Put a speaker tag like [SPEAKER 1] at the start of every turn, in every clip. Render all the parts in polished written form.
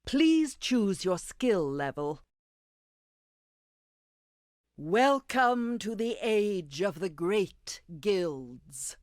[SPEAKER 1] Please choose your skill level. Welcome to the age of the great guilds.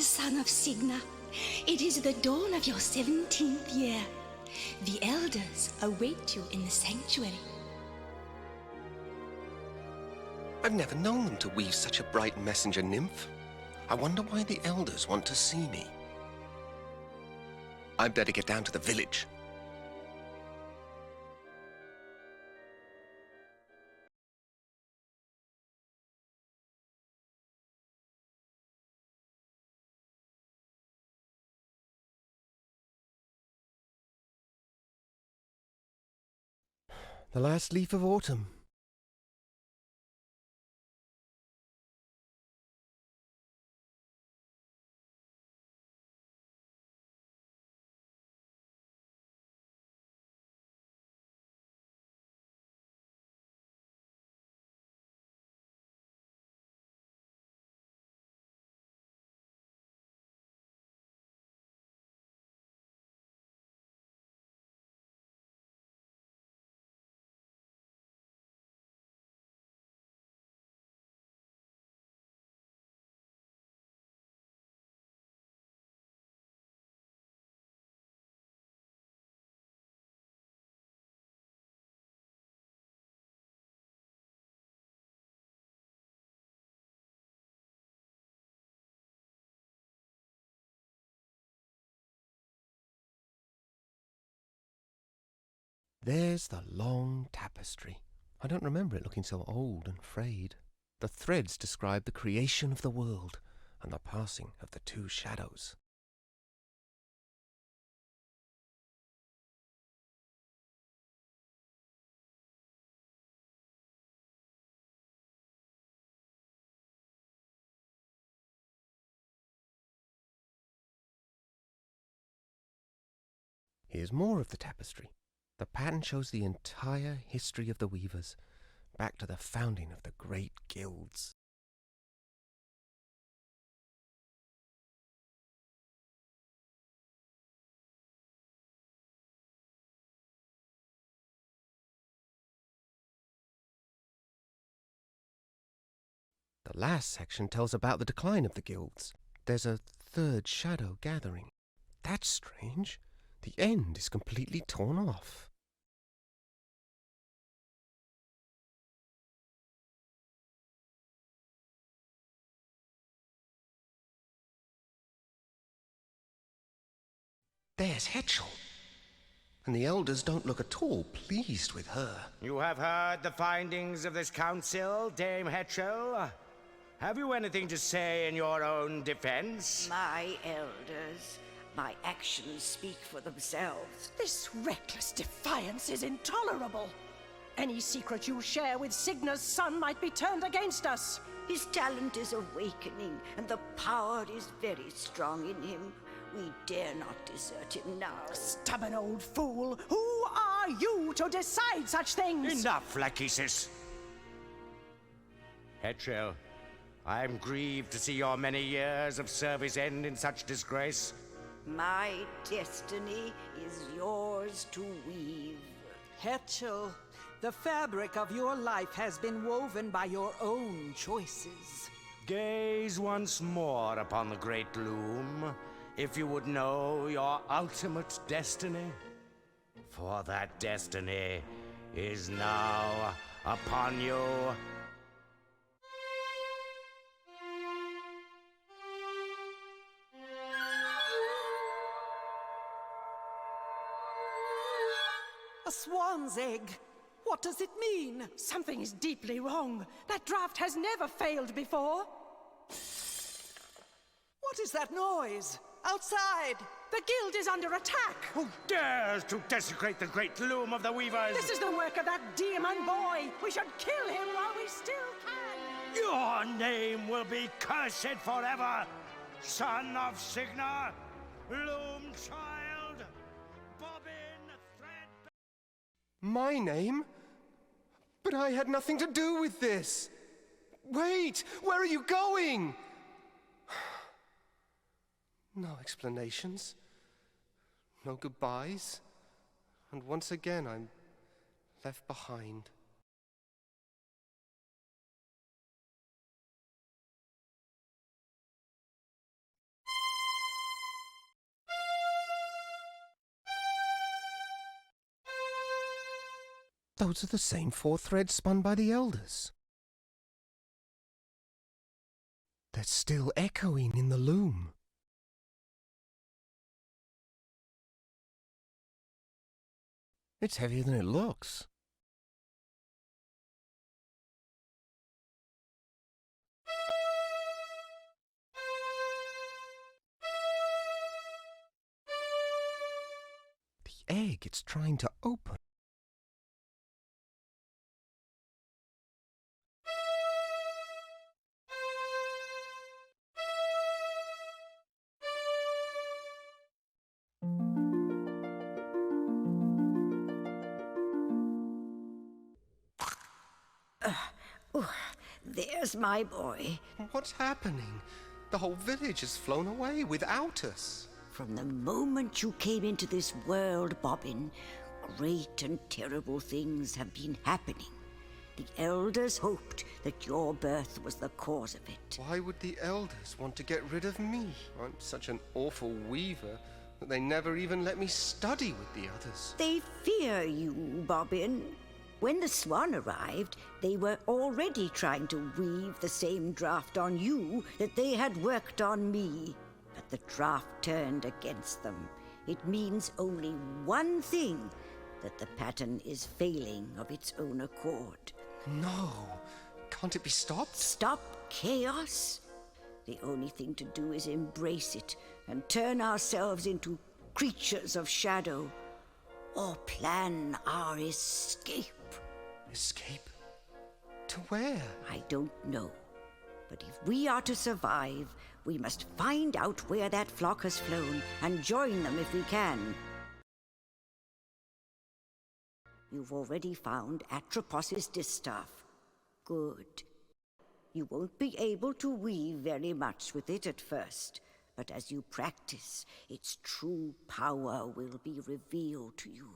[SPEAKER 2] Son of Signa, it is the dawn of your 17th year. The elders await you in the sanctuary.
[SPEAKER 3] I've never known them to weave such a bright messenger nymph. I wonder why the elders want to see me. I'd better get down to the village. The last leaf of autumn. There's the long tapestry. I don't remember it looking so old and frayed. The threads describe the creation of the world and the passing of the two shadows. Here's more of the tapestry. The pattern shows the entire history of the weavers, back to the founding of the great guilds. The last section tells about the decline of the guilds. There's a third shadow gathering. That's strange. The end is completely torn off. There's Hetchel. And the elders don't look at all pleased with her.
[SPEAKER 4] You have heard the findings of this council, Dame Hetchel? Have you anything to say in your own defense?
[SPEAKER 5] My elders, my actions speak for themselves.
[SPEAKER 6] This reckless defiance is intolerable. Any secret you share with Signa's son might be turned against us.
[SPEAKER 5] His talent is awakening, and the power is very strong in him. We dare not desert him now.
[SPEAKER 6] Stubborn old fool! Who are you to decide such things?
[SPEAKER 4] Enough, Lachesis. Hetchel, I am grieved to see your many years of service end in such disgrace.
[SPEAKER 5] My destiny is yours to weave.
[SPEAKER 7] Hetchel, the fabric of your life has been woven by your own choices.
[SPEAKER 4] Gaze once more upon the great Loom, if you would know your ultimate destiny. for that destiny is now upon you.
[SPEAKER 7] A swan's egg. What does it mean?
[SPEAKER 6] Something is deeply wrong. That draft has never failed before.
[SPEAKER 7] What is that noise? Outside!
[SPEAKER 6] The guild is under attack.
[SPEAKER 4] Who dares to desecrate the great loom of the weavers?
[SPEAKER 6] This is the work of that demon boy. We should kill him while we still can.
[SPEAKER 4] Your name will be cursed forever, son of Cigna, Loom child, bobbin thread.
[SPEAKER 3] My name? But I had nothing to do with this. Wait, where are you going? No explanations. No goodbyes. And once again, I'm left behind. Those are the same 4 threads spun by the elders. They're still echoing in the loom. It's heavier than it looks. The egg it's trying to open.
[SPEAKER 5] There's my boy.
[SPEAKER 3] What's happening? The whole village has flown away without us.
[SPEAKER 5] From the moment you came into this world, Bobbin, great and terrible things have been happening. The elders hoped that your birth was the cause of it.
[SPEAKER 3] Why would the elders want to get rid of me? I'm such an awful weaver that they never even let me study with the others.
[SPEAKER 5] They fear you, Bobbin. When the swan arrived, they were already trying to weave the same draft on you that they had worked on me. But the draft turned against them. It means only one thing, that the pattern is failing of its own accord.
[SPEAKER 3] No. Can't it be stopped?
[SPEAKER 5] Stop chaos? The only thing to do is embrace it and turn ourselves into creatures of shadow, or plan our escape.
[SPEAKER 3] Escape? To where?
[SPEAKER 5] I don't know. But if we are to survive, we must find out where that flock has flown and join them if we can. You've already found Atropos's distaff. Good. You won't be able to weave very much with it at first, but as you practice, its true power will be revealed to you.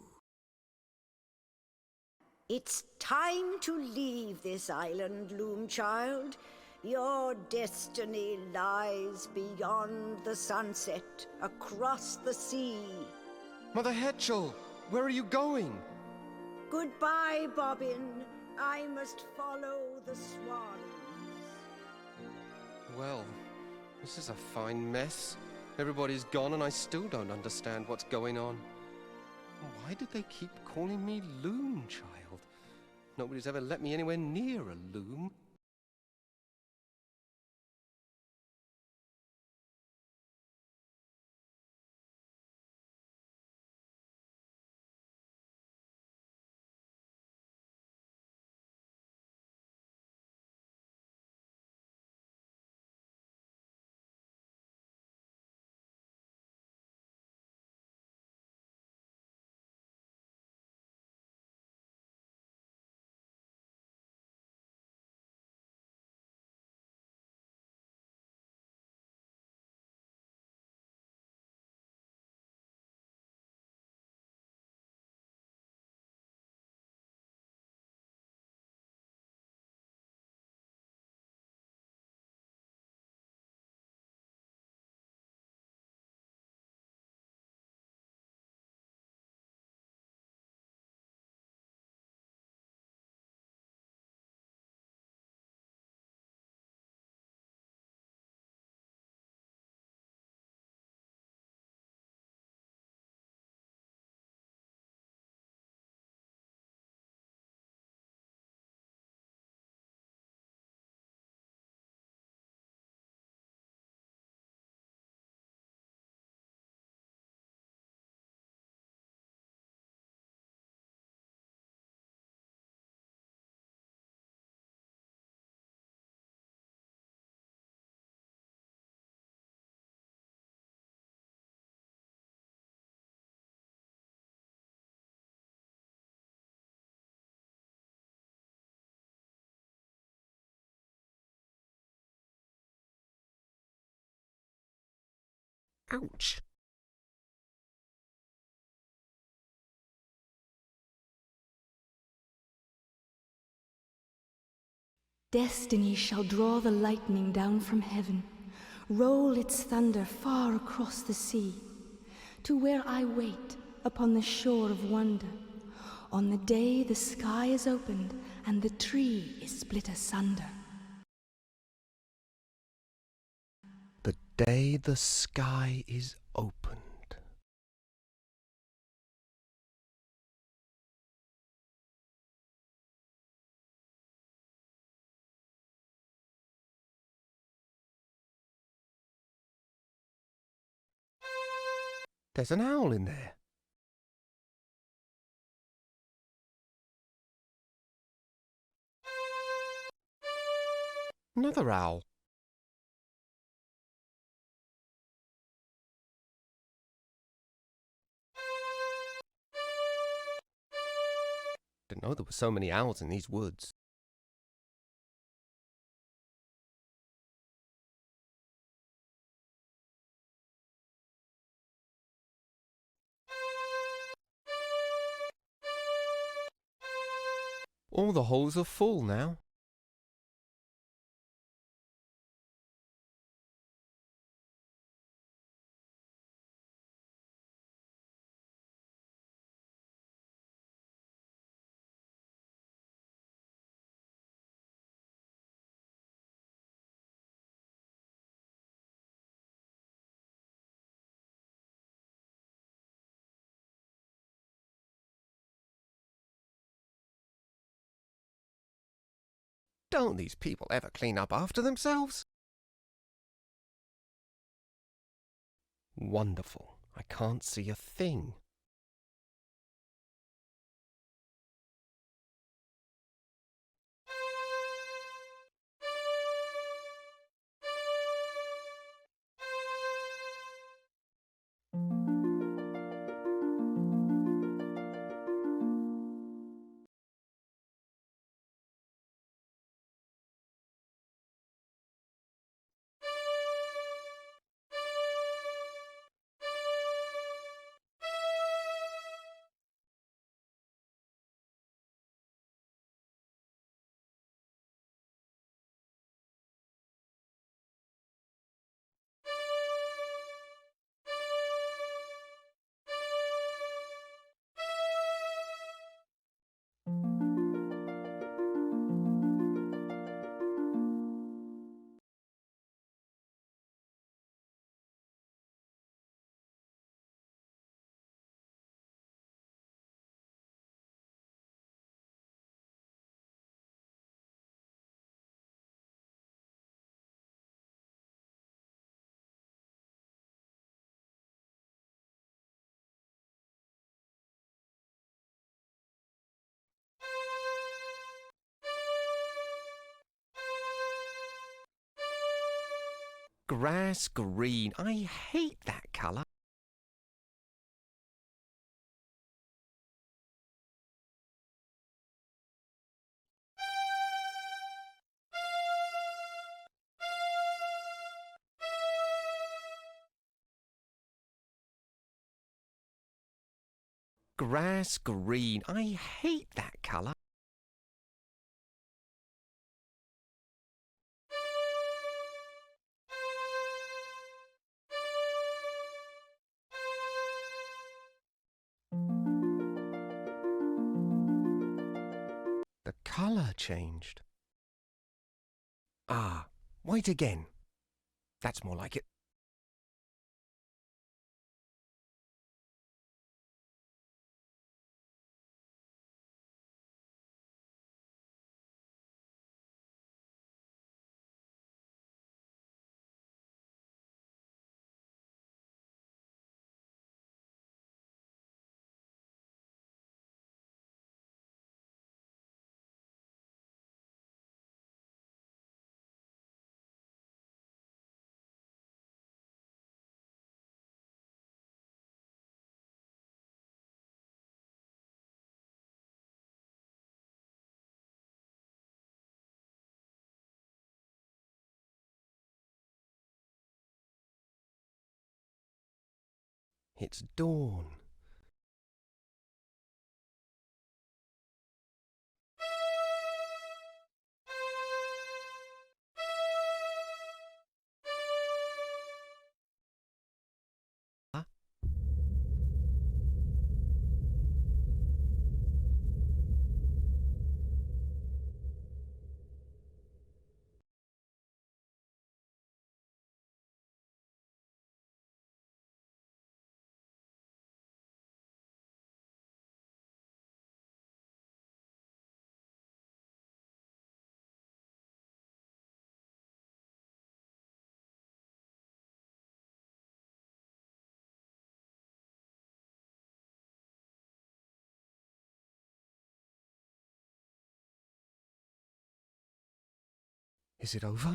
[SPEAKER 5] It's time to leave this island, Loom child. Your destiny lies beyond the sunset, across the sea.
[SPEAKER 3] Mother Hetchel, where are you going?
[SPEAKER 5] Goodbye, Bobbin. I must follow the swans.
[SPEAKER 3] Well, this is a fine mess. Everybody's gone and I still don't understand what's going on. Why did they keep calling me Loom Child? Nobody's ever let me anywhere near a loom. Ouch!
[SPEAKER 2] Destiny shall draw the lightning down from heaven, roll its thunder far across the sea, to where I wait upon the shore of wonder, on the day the sky is opened and the tree is split asunder.
[SPEAKER 3] The day the sky is opened. There's an owl in there. Another owl. Didn't know there were so many owls in these woods. All the holes are full now. Don't these people ever clean up after themselves? Wonderful. I can't see a thing. Grass green. I hate that colour. Grass green. I hate that colour. The colour changed. Ah, white again. That's more like it. It's dawn. Huh? Is it over?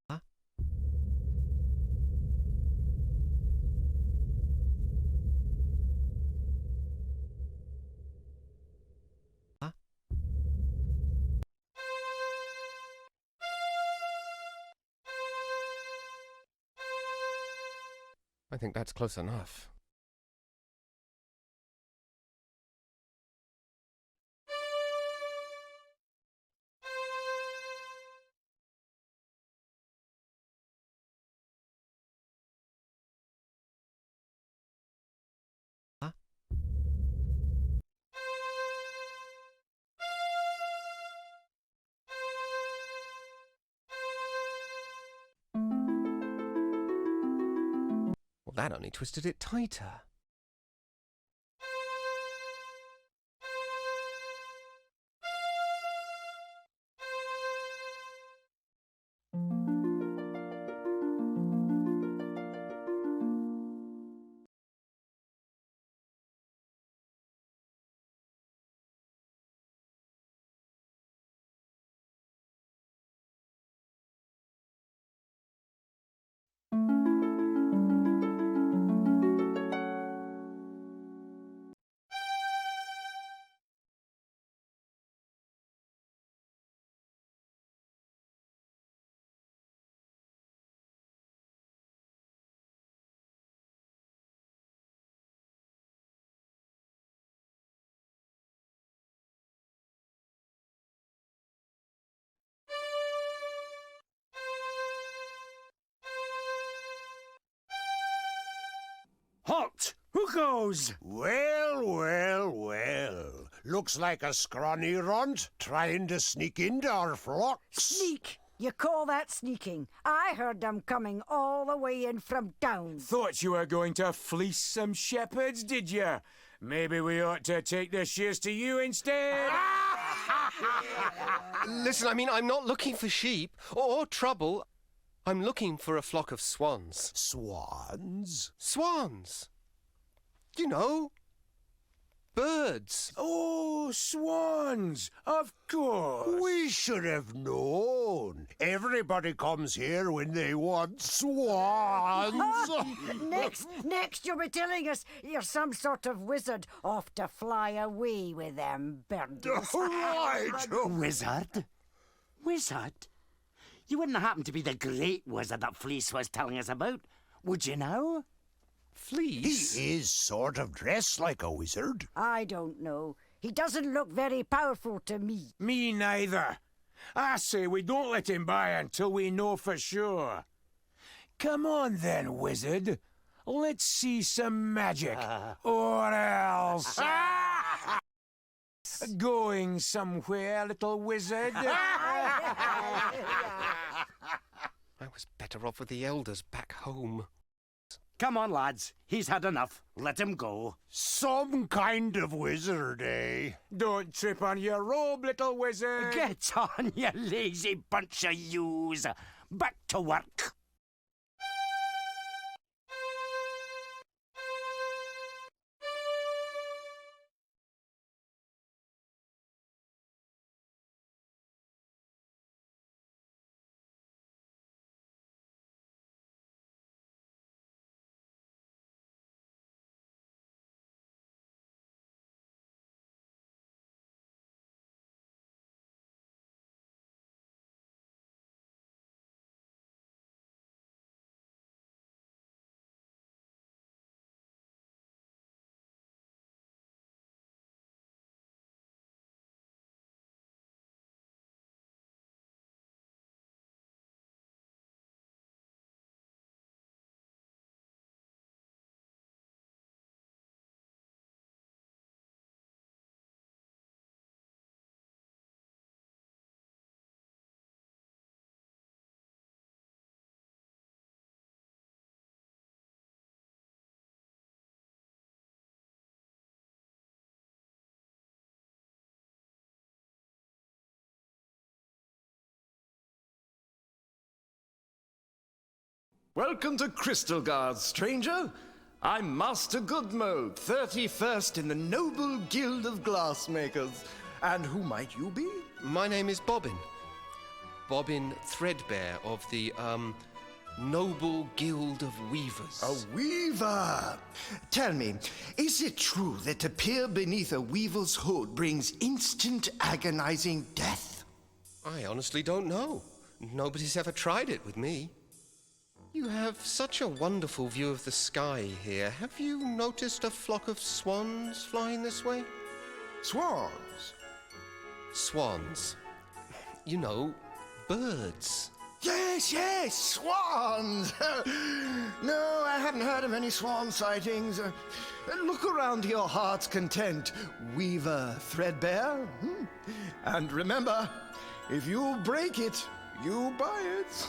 [SPEAKER 3] Huh? Huh? I think that's close enough. Huh? Well, that only twisted it tighter.
[SPEAKER 4] Halt! Who goes?
[SPEAKER 8] Well, well, well. Looks like a scrawny runt trying to sneak into our flocks.
[SPEAKER 5] Sneak? You call that sneaking? I heard them coming all the way in from town.
[SPEAKER 9] Thought you were going to fleece some shepherds, did you? Maybe we ought to take the shears to you instead.
[SPEAKER 3] Listen, I mean, I'm not looking for sheep or trouble. I'm looking for a flock of swans.
[SPEAKER 8] Swans?
[SPEAKER 3] Swans! You know, birds.
[SPEAKER 9] Oh, swans! Of course!
[SPEAKER 8] We should have known. Everybody comes here when they want swans.
[SPEAKER 5] Next you'll be telling us you're some sort of wizard off to fly away with them birdies.
[SPEAKER 8] Right.
[SPEAKER 4] Wizard? Wizard? You wouldn't happen to be the great wizard that Fleece was telling us about, would you now?
[SPEAKER 3] Fleece?
[SPEAKER 8] He is sort of dressed like a wizard.
[SPEAKER 5] I don't know. He doesn't look very powerful to me.
[SPEAKER 9] Me neither. I say we don't let him by until we know for sure. Come on then, wizard. Let's see some magic. Or else... Going somewhere, little wizard?
[SPEAKER 3] I was better off with the elders back home.
[SPEAKER 4] Come on, lads. He's had enough. Let him go.
[SPEAKER 8] Some kind of wizard, eh?
[SPEAKER 9] Don't trip on your robe, little wizard.
[SPEAKER 4] Get on, you lazy bunch of yous. Back to work.
[SPEAKER 10] Welcome to Crystal Guards, stranger. I'm Master Goodmo, 31st in the Noble Guild of Glassmakers. And who might you be?
[SPEAKER 3] My name is Bobbin. Bobbin Threadbare of the, Noble Guild of Weavers.
[SPEAKER 10] A weaver! Tell me, is it true that to peer beneath a weaver's hood brings instant agonizing death?
[SPEAKER 3] I honestly don't know. Nobody's ever tried it with me. You have such a wonderful view of the sky here. Have you noticed a flock of swans flying this way?
[SPEAKER 10] Swans?
[SPEAKER 3] Swans. You know, birds.
[SPEAKER 10] Yes, swans! No, I haven't heard of any swan sightings. Look around to your heart's content, Weaver Threadbare. And remember, if you break it, you buy it.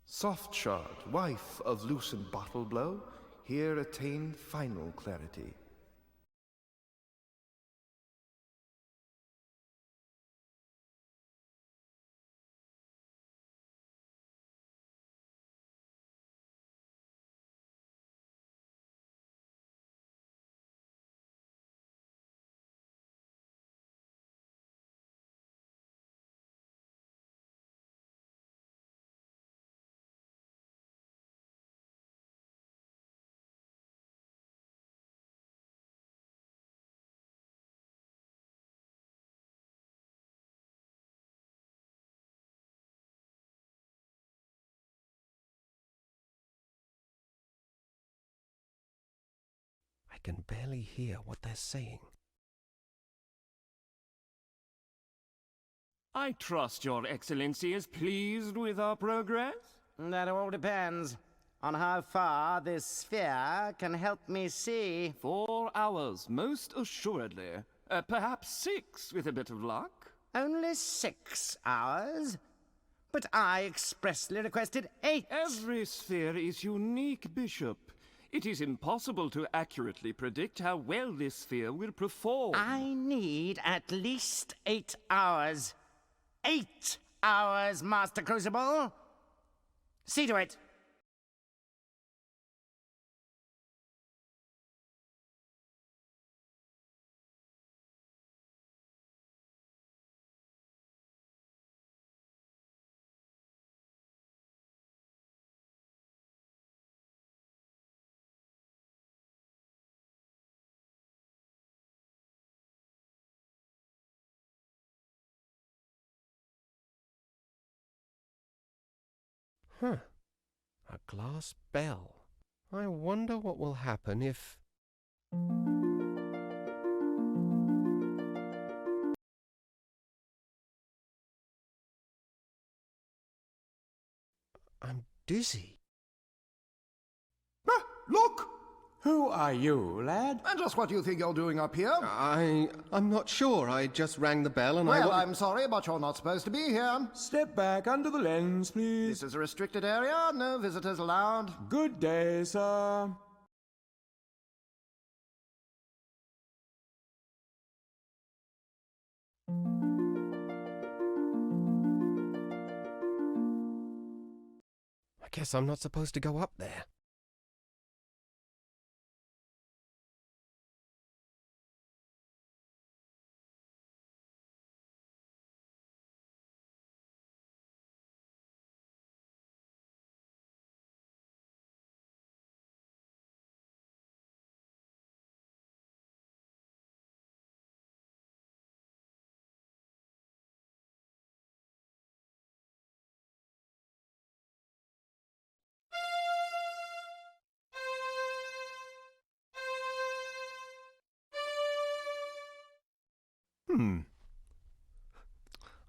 [SPEAKER 10] Softshod, wife of Lucent Bottleblow, here attained final clarity.
[SPEAKER 3] I can barely hear what they're saying.
[SPEAKER 11] I trust Your Excellency is pleased with our progress?
[SPEAKER 4] That all depends on how far this sphere can help me see.
[SPEAKER 11] 4 hours, most assuredly. Perhaps 6, with a bit of luck.
[SPEAKER 4] Only 6 hours? But I expressly requested 8.
[SPEAKER 11] Every sphere is unique, Bishop. It is impossible to accurately predict how well this sphere will perform.
[SPEAKER 4] I need at least 8 hours. 8 hours, Master Crucible. See to it.
[SPEAKER 3] Huh. A glass bell. I wonder what will happen if... I'm dizzy.
[SPEAKER 10] Ah, look!
[SPEAKER 9] Who are you, lad?
[SPEAKER 10] And just what do you think you're doing up here?
[SPEAKER 3] I'm not sure. I just rang the bell and
[SPEAKER 10] Well, I'm sorry, but you're not supposed to be here.
[SPEAKER 9] Step back under the lens, please.
[SPEAKER 10] This is a restricted area. No visitors allowed.
[SPEAKER 9] Good day, sir.
[SPEAKER 3] I guess I'm not supposed to go up there.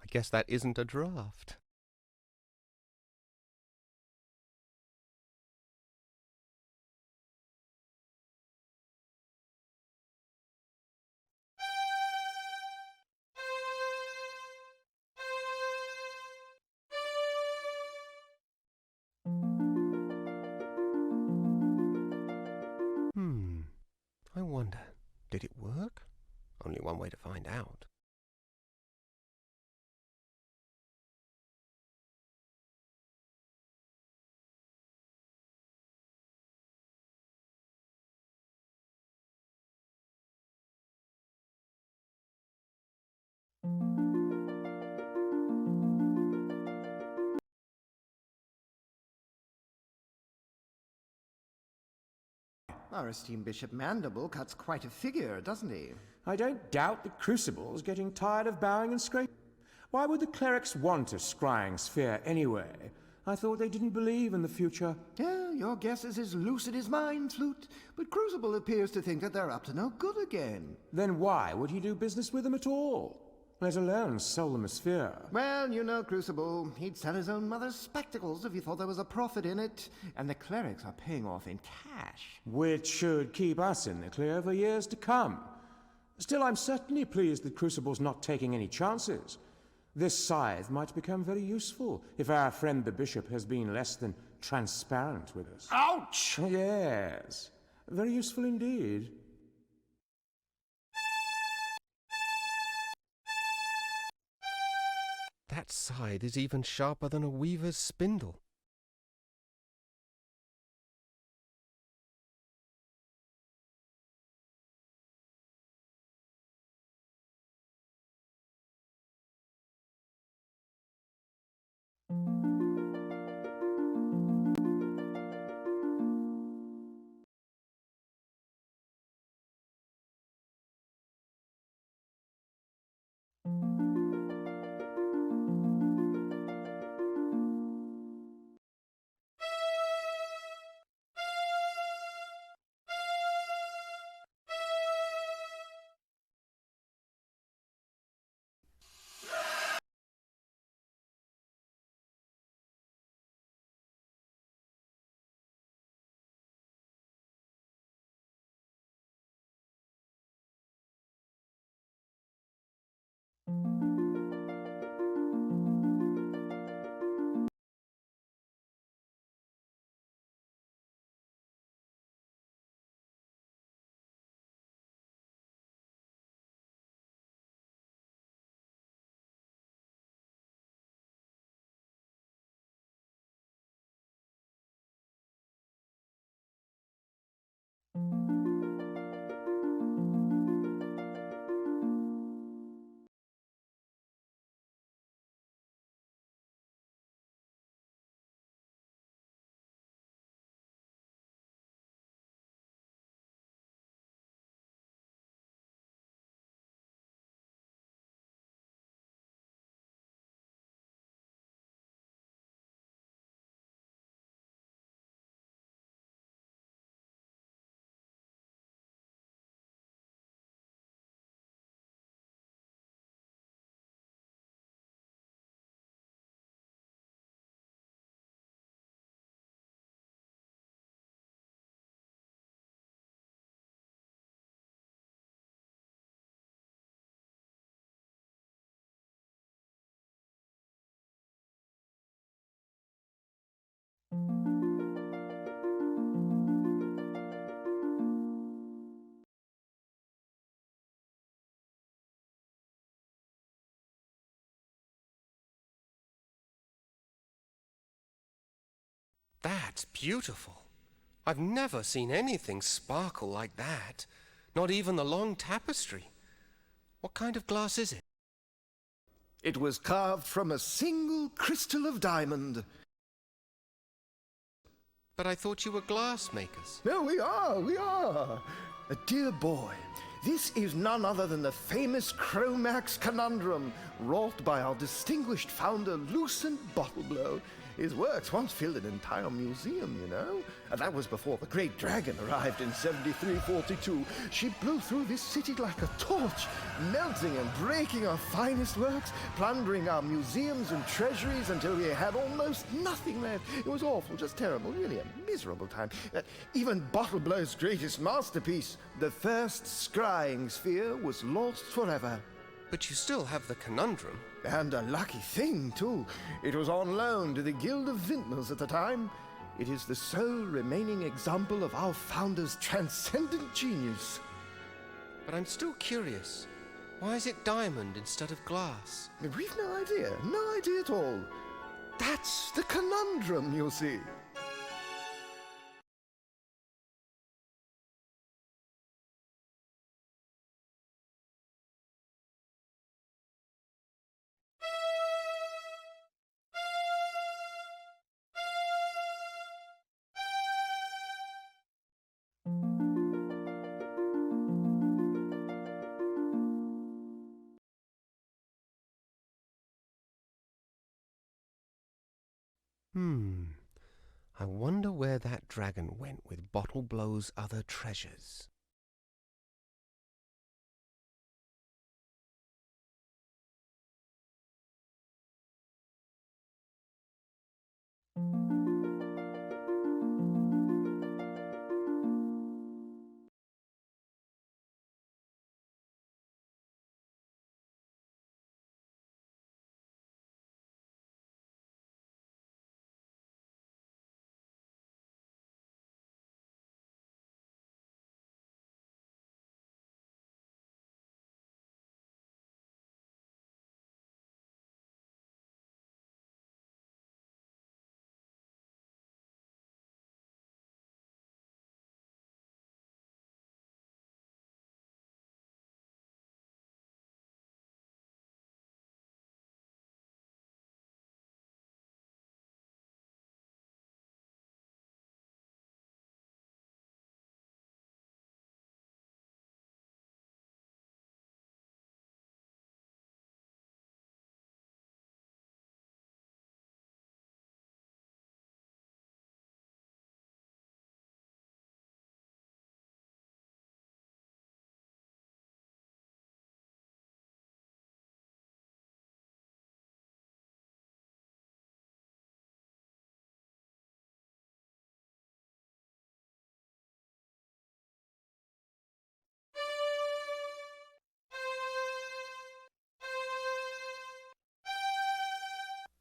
[SPEAKER 3] I guess that isn't a draft. I wonder, did it work? Only one way to find out.
[SPEAKER 10] Our esteemed Bishop Mandible cuts quite a figure, doesn't he?
[SPEAKER 9] I don't doubt the Crucible's getting tired of bowing and scraping. Why would the clerics want a scrying sphere anyway? I thought they didn't believe in the future.
[SPEAKER 10] Yeah, your guess is as lucid as mine, Flute. But Crucible appears to think that they're up to no good again.
[SPEAKER 9] Then why would he do business with them at all? Let alone sell them a sphere.
[SPEAKER 10] Well, you know, Crucible, he'd sell his own mother's spectacles if he thought there was a profit in it. And the clerics are paying off in cash.
[SPEAKER 9] Which should keep us in the clear for years to come. Still, I'm certainly pleased that Crucible's not taking any chances. This scythe might become very useful if our friend the Bishop has been less than transparent with us.
[SPEAKER 10] Ouch!
[SPEAKER 9] Yes, very useful indeed.
[SPEAKER 3] That scythe is even sharper than a weaver's spindle. That's beautiful. I've never seen anything sparkle like that. Not even the long tapestry. What kind of glass is it?
[SPEAKER 10] It was carved from a single crystal of diamond.
[SPEAKER 3] But I thought you were glass makers.
[SPEAKER 10] No, we are. Dear boy, this is none other than the famous Chromax conundrum, wrought by our distinguished founder, Lucent Bottleblow. His works once filled an entire museum, you know. And that was before the Great Dragon arrived in 7342. She blew through this city like a torch, melting and breaking our finest works, plundering our museums and treasuries until we had almost nothing left. It was awful, just terrible, really a miserable time. Even Bottleblow's greatest masterpiece, the first scrying sphere, was lost forever.
[SPEAKER 3] But you still have the conundrum.
[SPEAKER 10] And a lucky thing, too. It was on loan to the Guild of Vintners at the time. It is the sole remaining example of our founder's transcendent genius.
[SPEAKER 3] But I'm still curious. Why is it diamond instead of glass?
[SPEAKER 10] We've no idea at all. That's the conundrum, you see.
[SPEAKER 3] I wonder where that dragon went with Bottleblow's other treasures.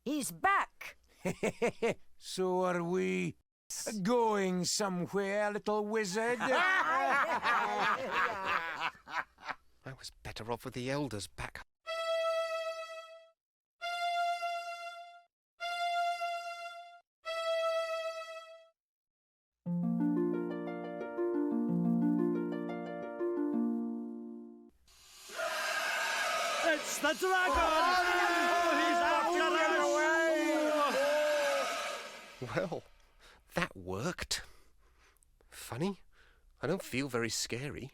[SPEAKER 5] He's back!
[SPEAKER 9] So are we. Going somewhere, little wizard?
[SPEAKER 3] I was better off with the elders back.
[SPEAKER 4] It's the dragon! He's after us!
[SPEAKER 3] Well, that worked. Funny, I don't feel very scary.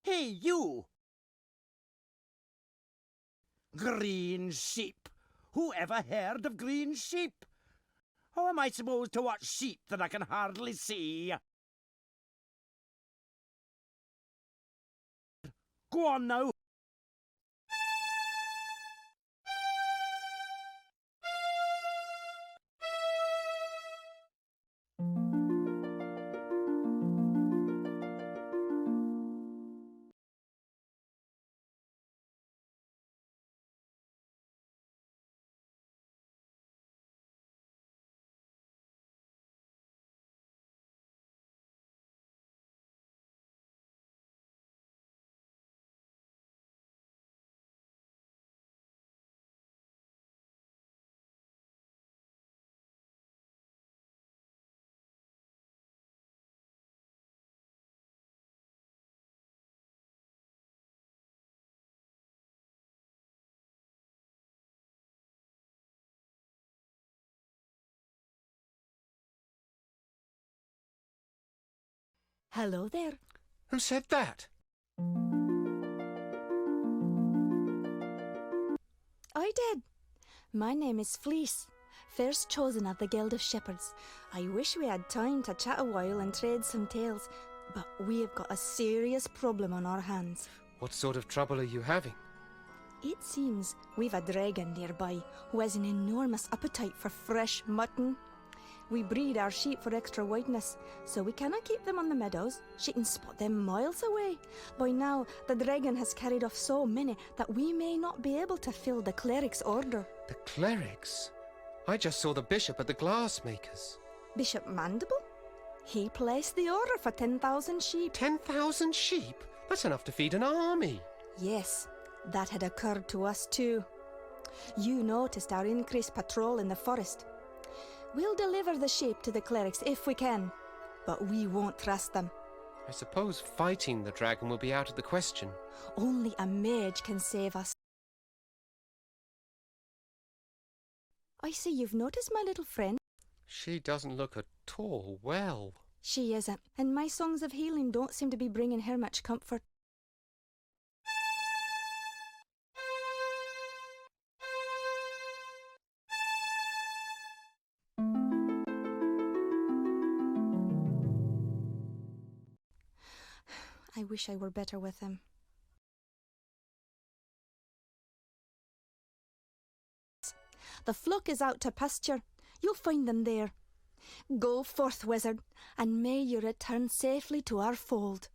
[SPEAKER 4] Hey, you! Green sheep! Who ever heard of green sheep? How am I supposed to watch sheep that I can hardly see?
[SPEAKER 12] Go on now.
[SPEAKER 2] Hello there.
[SPEAKER 3] Who said that?
[SPEAKER 2] I did. My name is Fleece, first chosen of the Guild of Shepherds. I wish we had time to chat a while and trade some tales, but we have got a serious problem on our hands.
[SPEAKER 3] What sort of trouble are you having?
[SPEAKER 2] It seems we've a dragon nearby who has an enormous appetite for fresh mutton. We breed our sheep for extra whiteness, so we cannot keep them on the meadows. She can spot them miles away. By now, the dragon has carried off so many that we may not be able to fill the cleric's order.
[SPEAKER 3] The clerics? I just saw the bishop at the glassmakers.
[SPEAKER 2] Bishop Mandible? He placed the order for 10,000 sheep.
[SPEAKER 3] 10,000 sheep? That's enough to feed an army.
[SPEAKER 2] Yes, that had occurred to us too. You noticed our increased patrol in the forest. We'll deliver the sheep to the clerics if we can, but we won't trust them.
[SPEAKER 3] I suppose fighting the dragon will be out of the question.
[SPEAKER 2] Only a mage can save us. I see you've noticed my little friend.
[SPEAKER 3] She doesn't look at all well.
[SPEAKER 2] She isn't, and my songs of healing don't seem to be bringing her much comfort. I wish I were better with him. The flock is out to pasture. You'll find them there. Go forth, wizard, and may you return safely to our fold.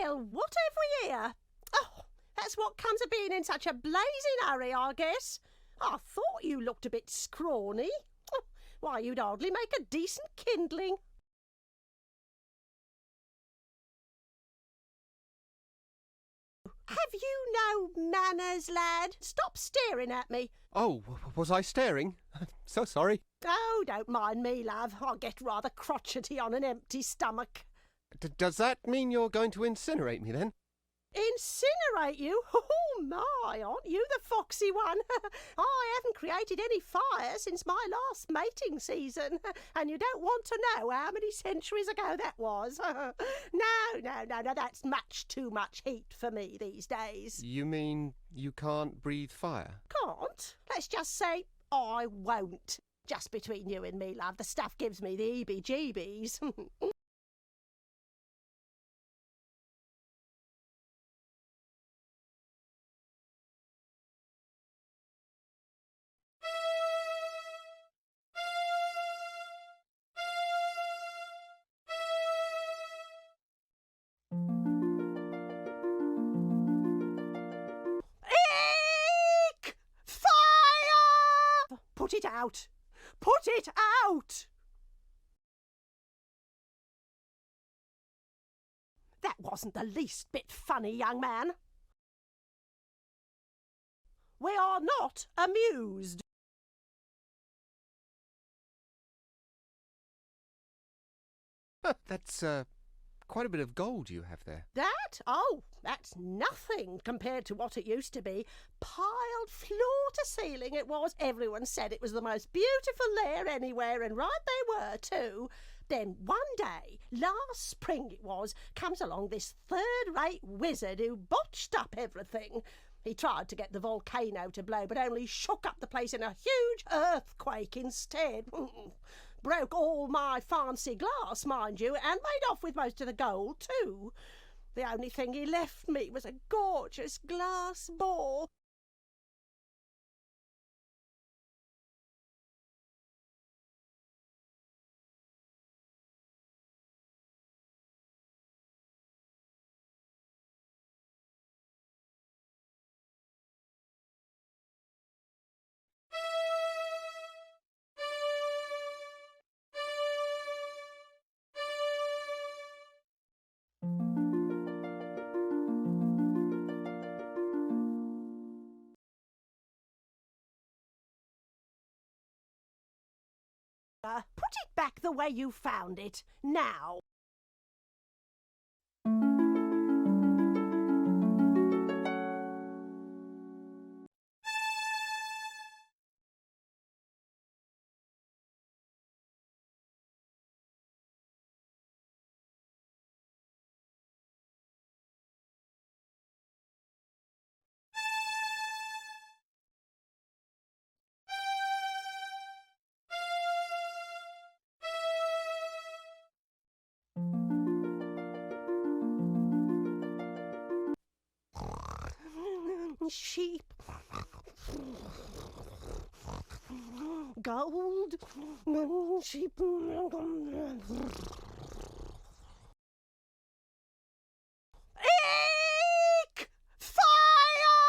[SPEAKER 6] Well, what have we here? Oh, that's what comes of being in such a blazing hurry, I guess. I thought you looked a bit scrawny. Oh, why, you'd hardly make a decent kindling. Have you no manners, lad? Stop staring at me.
[SPEAKER 3] Oh, was I staring? So sorry.
[SPEAKER 6] Oh, don't mind me, love. I get rather crotchety on an empty stomach.
[SPEAKER 3] Does that mean you're going to incinerate me then?
[SPEAKER 6] Incinerate you? Oh my, aren't you the foxy one? I haven't created any fire since my last mating season, and you don't want to know how many centuries ago that was. No, that's much too much heat for me these days.
[SPEAKER 3] You mean you can't breathe fire?
[SPEAKER 6] Can't? Let's just say I won't. Just between you and me, love, the stuff gives me the heebie-jeebies. Eek! Fire! Put it out! Put it out! That wasn't the least bit funny, young man. We are not amused.
[SPEAKER 3] That's quite a bit of gold you have there.
[SPEAKER 6] That? Oh, that's nothing compared to what it used to be. Piled floor to ceiling it was. Everyone said it was the most beautiful lair anywhere, and right they were, too. Then one day, last spring it was, comes along this third-rate wizard who botched up everything. He tried to get the volcano to blow, but only shook up the place in a huge earthquake instead. Broke all my fancy glass, mind you, and made off with most of the gold, too. The only thing he left me was a gorgeous glass ball. Put it back the way you found it, now. Sheep. Gold. Sheep. Eek! Fire!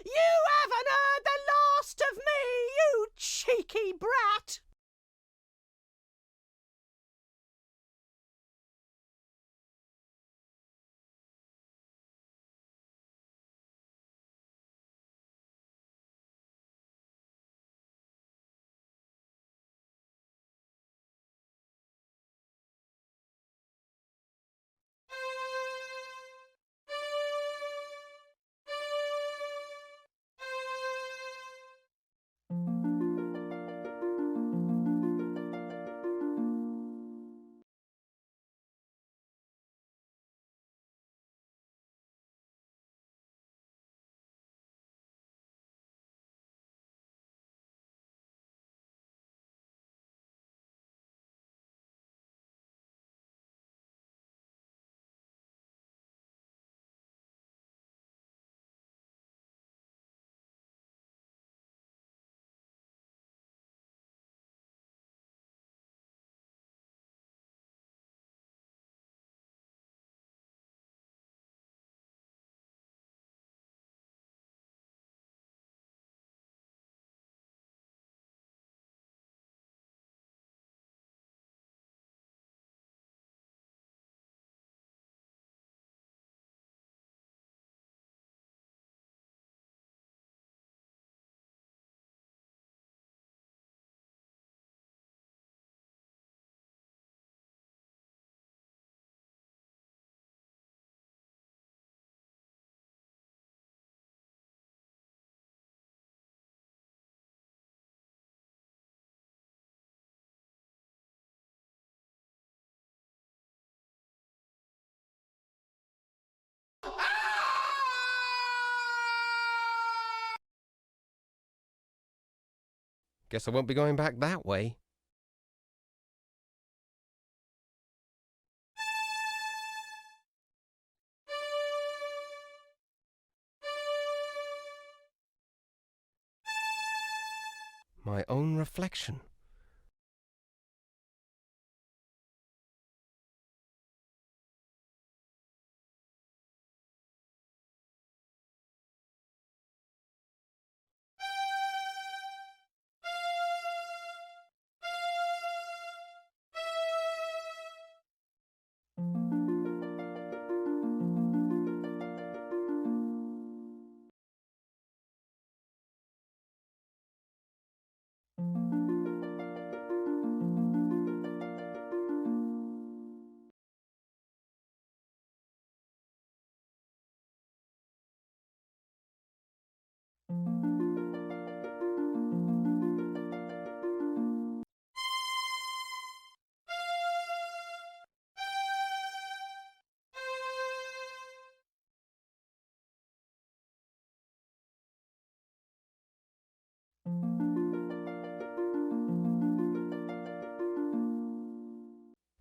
[SPEAKER 6] You haven't heard the last of me, you cheeky brat!
[SPEAKER 3] Guess I won't be going back that way. My own reflection.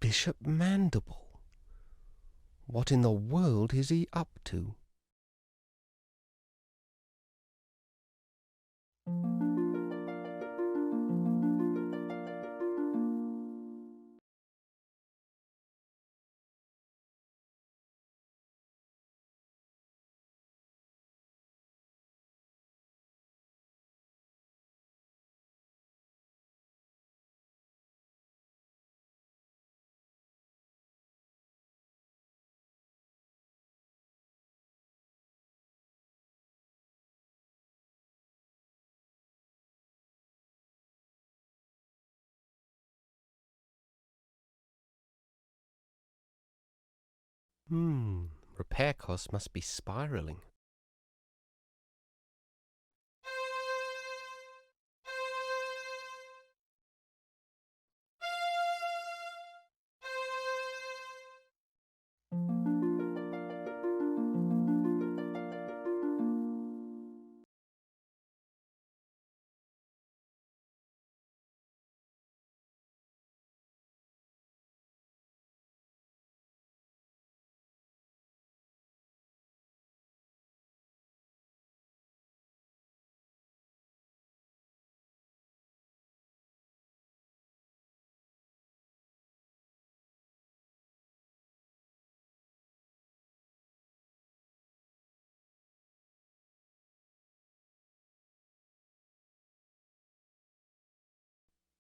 [SPEAKER 3] Bishop Mandible. What in the world is he up to? Repair costs must be spiraling.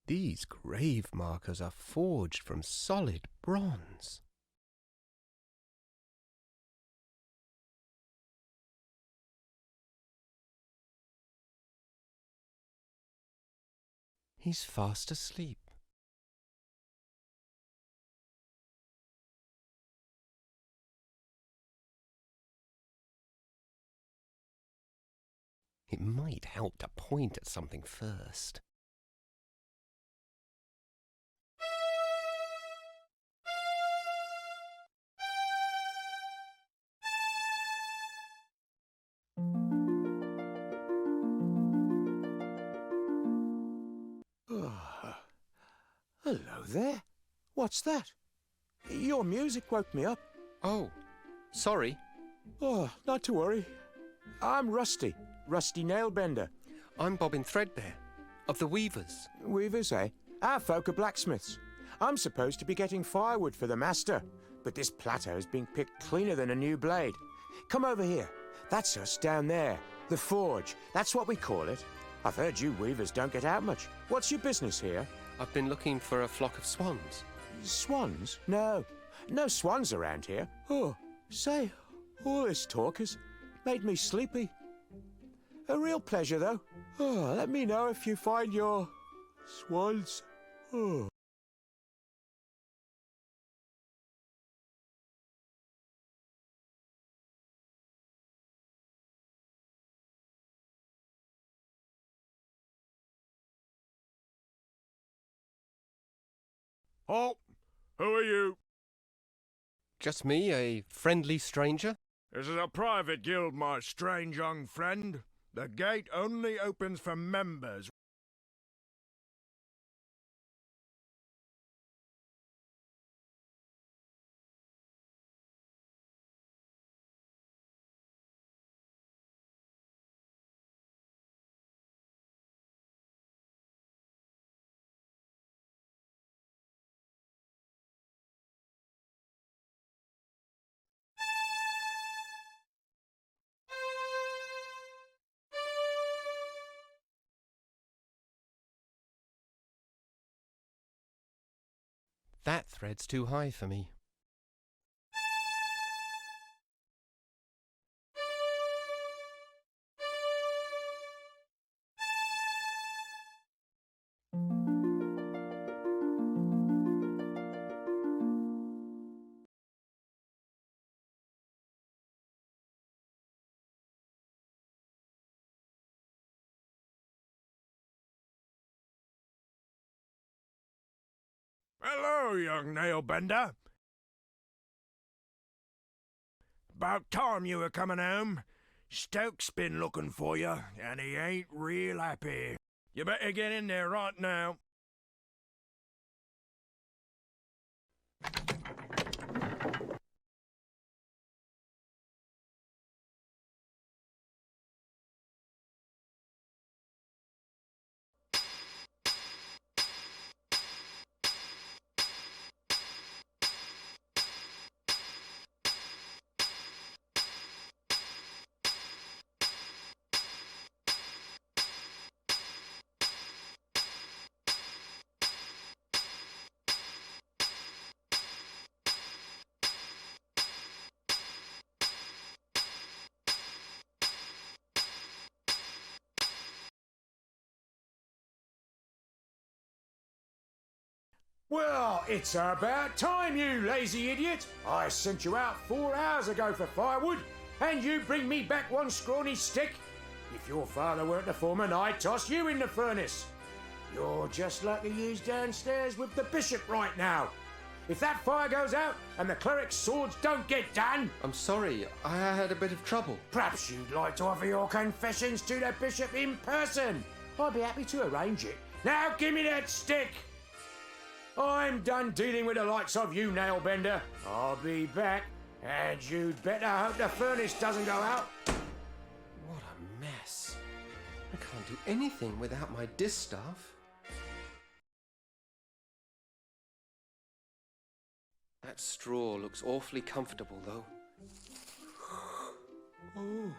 [SPEAKER 3] These grave markers are forged from solid bronze. He's fast asleep. It might help to point at something first.
[SPEAKER 9] Hello there. What's that? Your music woke me up.
[SPEAKER 3] Oh, sorry.
[SPEAKER 9] Oh, not to worry. I'm Rusty Nailbender.
[SPEAKER 3] I'm Bobbin Threadbare, of the Weavers.
[SPEAKER 9] Weavers, eh? Our folk are blacksmiths. I'm supposed to be getting firewood for the master, but this plateau's been picked cleaner than a new blade. Come over here. That's us down there. The forge. That's what we call it. I've heard you weavers don't get out much. What's your business here?
[SPEAKER 3] I've been looking for a flock of swans.
[SPEAKER 9] Swans? No. No swans around here. Oh, say, all this talk has made me sleepy. A real pleasure, though. Oh, let me know if you find your swans. Oh.
[SPEAKER 12] Halt! Who are you?
[SPEAKER 3] Just me, a friendly stranger?
[SPEAKER 12] This is a private guild, my strange young friend. The gate only opens for members.
[SPEAKER 3] That thread's too high for me.
[SPEAKER 12] Hello, young nailbender. About time you were coming home. Stoke's been looking for you, and he ain't real happy. You better get in there right now.
[SPEAKER 9] Well, it's about time, you lazy idiot. I sent you out 4 hours ago for firewood, and you bring me back one scrawny stick. If your father weren't the foreman, I'd toss you in the furnace. You're just like the youths downstairs with the bishop right now. If that fire goes out and the cleric's swords don't get done...
[SPEAKER 3] I'm sorry, I had a bit of trouble.
[SPEAKER 9] Perhaps you'd like to offer your confessions to the bishop in person. I'd be happy to arrange it. Now give me that stick. I'm done dealing with the likes of you, Nailbender. I'll be back, and you'd better hope the furnace doesn't go out.
[SPEAKER 3] What a mess. I can't do anything without my distaff. That straw looks awfully comfortable, though. Oh,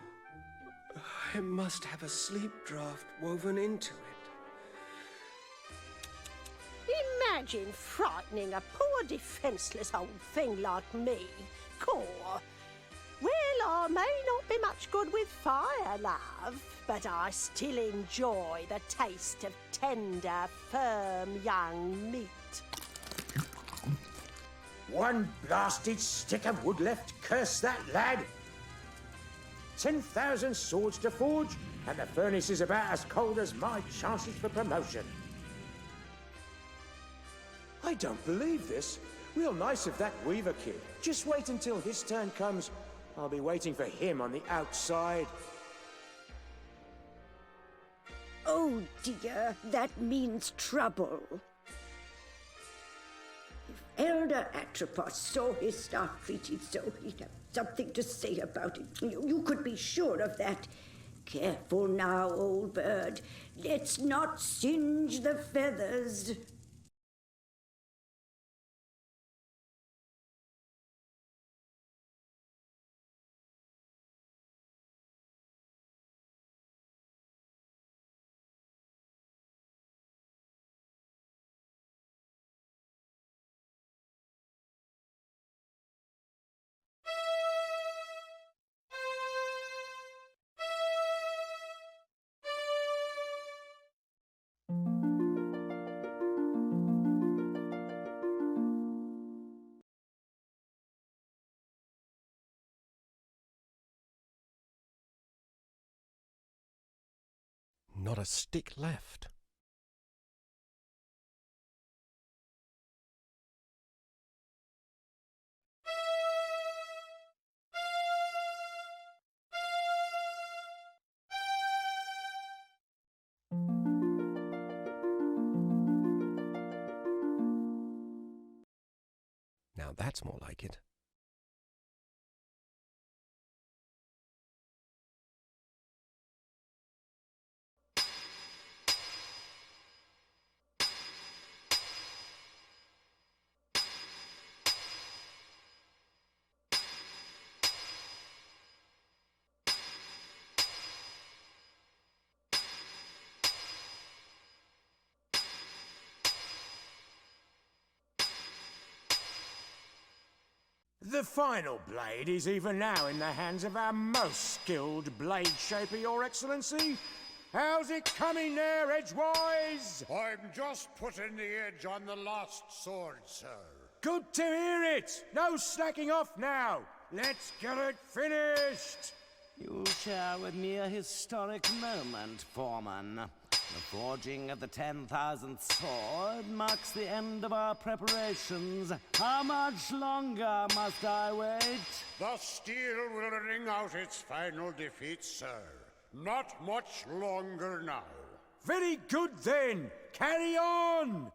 [SPEAKER 3] it must have a sleep draft woven into it.
[SPEAKER 6] Imagine frightening a poor defenceless old thing like me, Cor. Well, I may not be much good with fire, love, but I still enjoy the taste of tender, firm young meat.
[SPEAKER 9] One blasted stick of wood left, curse that lad. 10,000 swords to forge, and the furnace is about as cold as my chances for promotion. I don't believe this. Real nice of that Weaver kid. Just wait until his turn comes. I'll be waiting for him on the outside.
[SPEAKER 5] Oh dear, that means trouble. If Elder Atropos saw his staff treated so, he'd have something to say about it. You could be sure of that. Careful now, old bird. Let's not singe the feathers.
[SPEAKER 3] Not a stick left. Now that's more like it.
[SPEAKER 9] The final blade is even now in the hands of our most skilled blade shaper, Your Excellency. How's it coming there, Edgewise?
[SPEAKER 8] I'm just putting the edge on the last sword, sir.
[SPEAKER 9] Good to hear it. No slacking off now. Let's get it finished.
[SPEAKER 4] You share with me a historic moment, Foreman. The forging of the 10,000th sword marks the end of our preparations. How much longer must I wait?
[SPEAKER 8] The steel will ring out its final defeat, sir. Not much longer now.
[SPEAKER 9] Very good then. Carry on.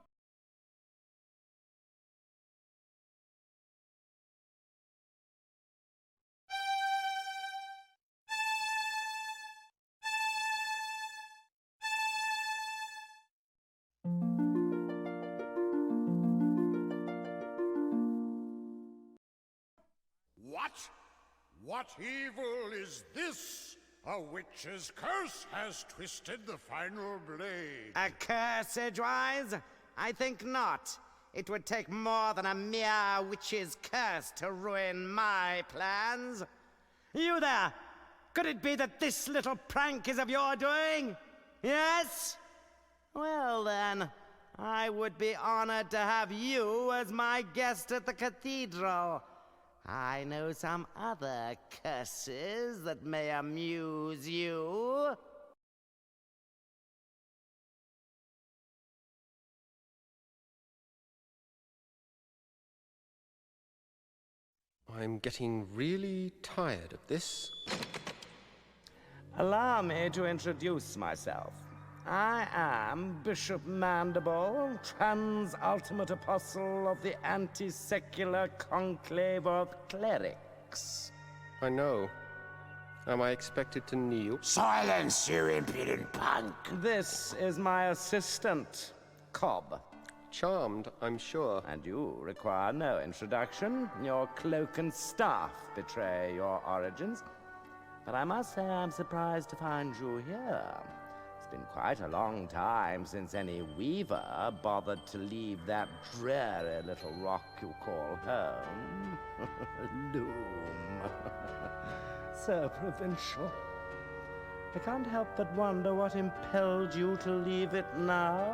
[SPEAKER 8] What evil is this? A witch's curse has twisted the final blade.
[SPEAKER 4] A curse, Edgewise? I think not. It would take more than a mere witch's curse to ruin my plans. You there! Could it be that this little prank is of your doing? Yes? Well then, I would be honored to have you as my guest at the cathedral. I know some other curses that may amuse you.
[SPEAKER 3] I'm getting really tired of this.
[SPEAKER 4] Allow me to introduce myself. I am Bishop Mandible, trans-ultimate apostle of the anti-secular conclave of clerics.
[SPEAKER 3] I know. Am I expected to kneel?
[SPEAKER 9] Silence, you impudent punk!
[SPEAKER 4] This is my assistant, Cobb.
[SPEAKER 3] Charmed, I'm sure.
[SPEAKER 4] And you require no introduction. Your cloak and staff betray your origins. But I must say I'm surprised to find you here. It's been quite a long time since any weaver bothered to leave that dreary little rock you call home. Loom. So provincial. I can't help but wonder what impelled you to leave it now.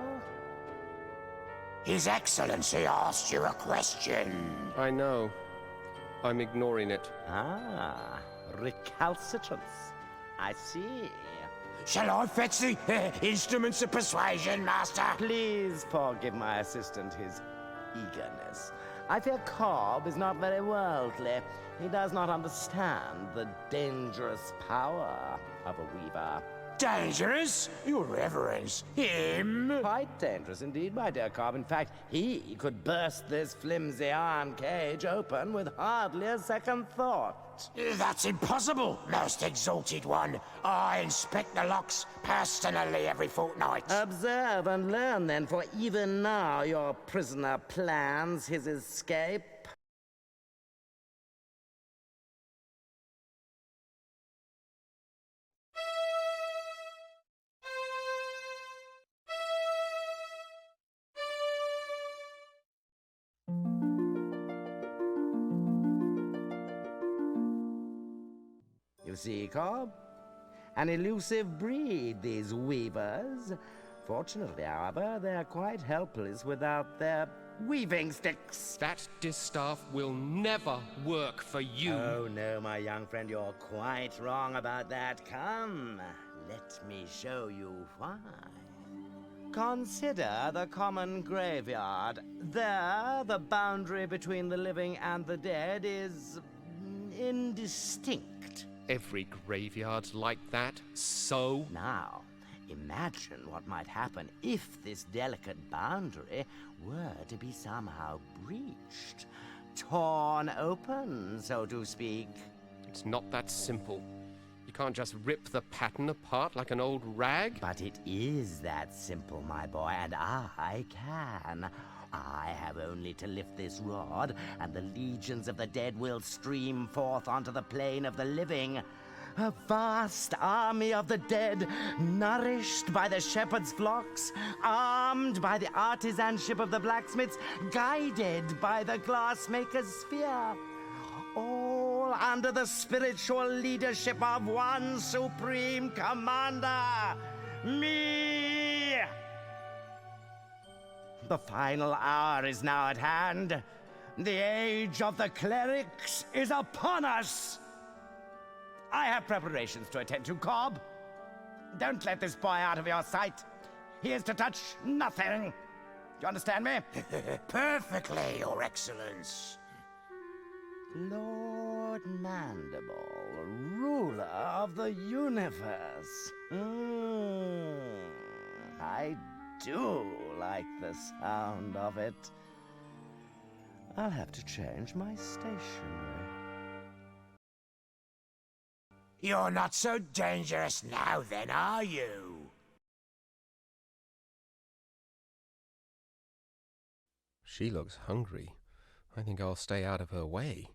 [SPEAKER 9] His Excellency asked you a question.
[SPEAKER 3] I know. I'm ignoring it.
[SPEAKER 4] Ah, recalcitrance. I see.
[SPEAKER 9] Shall I fetch the instruments of persuasion, Master?
[SPEAKER 4] Please forgive my assistant his eagerness. I fear Cobb is not very worldly. He does not understand the dangerous power of a weaver.
[SPEAKER 9] Dangerous? Your Reverence, him?
[SPEAKER 4] Quite dangerous indeed, my dear Cobb. In fact, he could burst this flimsy iron cage open with hardly a second thought.
[SPEAKER 9] That's impossible, most exalted one. I inspect the locks personally every fortnight.
[SPEAKER 4] Observe and learn, then, for even now your prisoner plans his escape. You see, Cobb? An elusive breed, these weavers. Fortunately, however, they're quite helpless without their weaving sticks.
[SPEAKER 3] That distaff will never work for you.
[SPEAKER 4] Oh, no, my young friend, you're quite wrong about that. Come, let me show you why. Consider the common graveyard. There, the boundary between the living and the dead is indistinct.
[SPEAKER 3] Every graveyard's like that, so?
[SPEAKER 4] Now, imagine what might happen if this delicate boundary were to be somehow breached. Torn open, so to speak.
[SPEAKER 3] It's not that simple. You can't just rip the pattern apart like an old rag.
[SPEAKER 4] But it is that simple, my boy, and I can. I have only to lift this rod, and the legions of the dead will stream forth onto the plane of the living. A vast army of the dead, nourished by the shepherd's flocks, armed by the artisanship of the blacksmiths, guided by the glassmaker's spear. All under the spiritual leadership of one supreme commander, me! The final hour is now at hand. The age of the clerics is upon us. I have preparations to attend to, Cobb. Don't let this boy out of your sight. He is to touch nothing. Do you understand me?
[SPEAKER 9] Perfectly, Your Excellence.
[SPEAKER 4] Lord Mandible, ruler of the universe. I do like the sound of it. I'll have to change my stationery.
[SPEAKER 9] You're not so dangerous now, then, are you?
[SPEAKER 3] She looks hungry. I think I'll stay out of her way.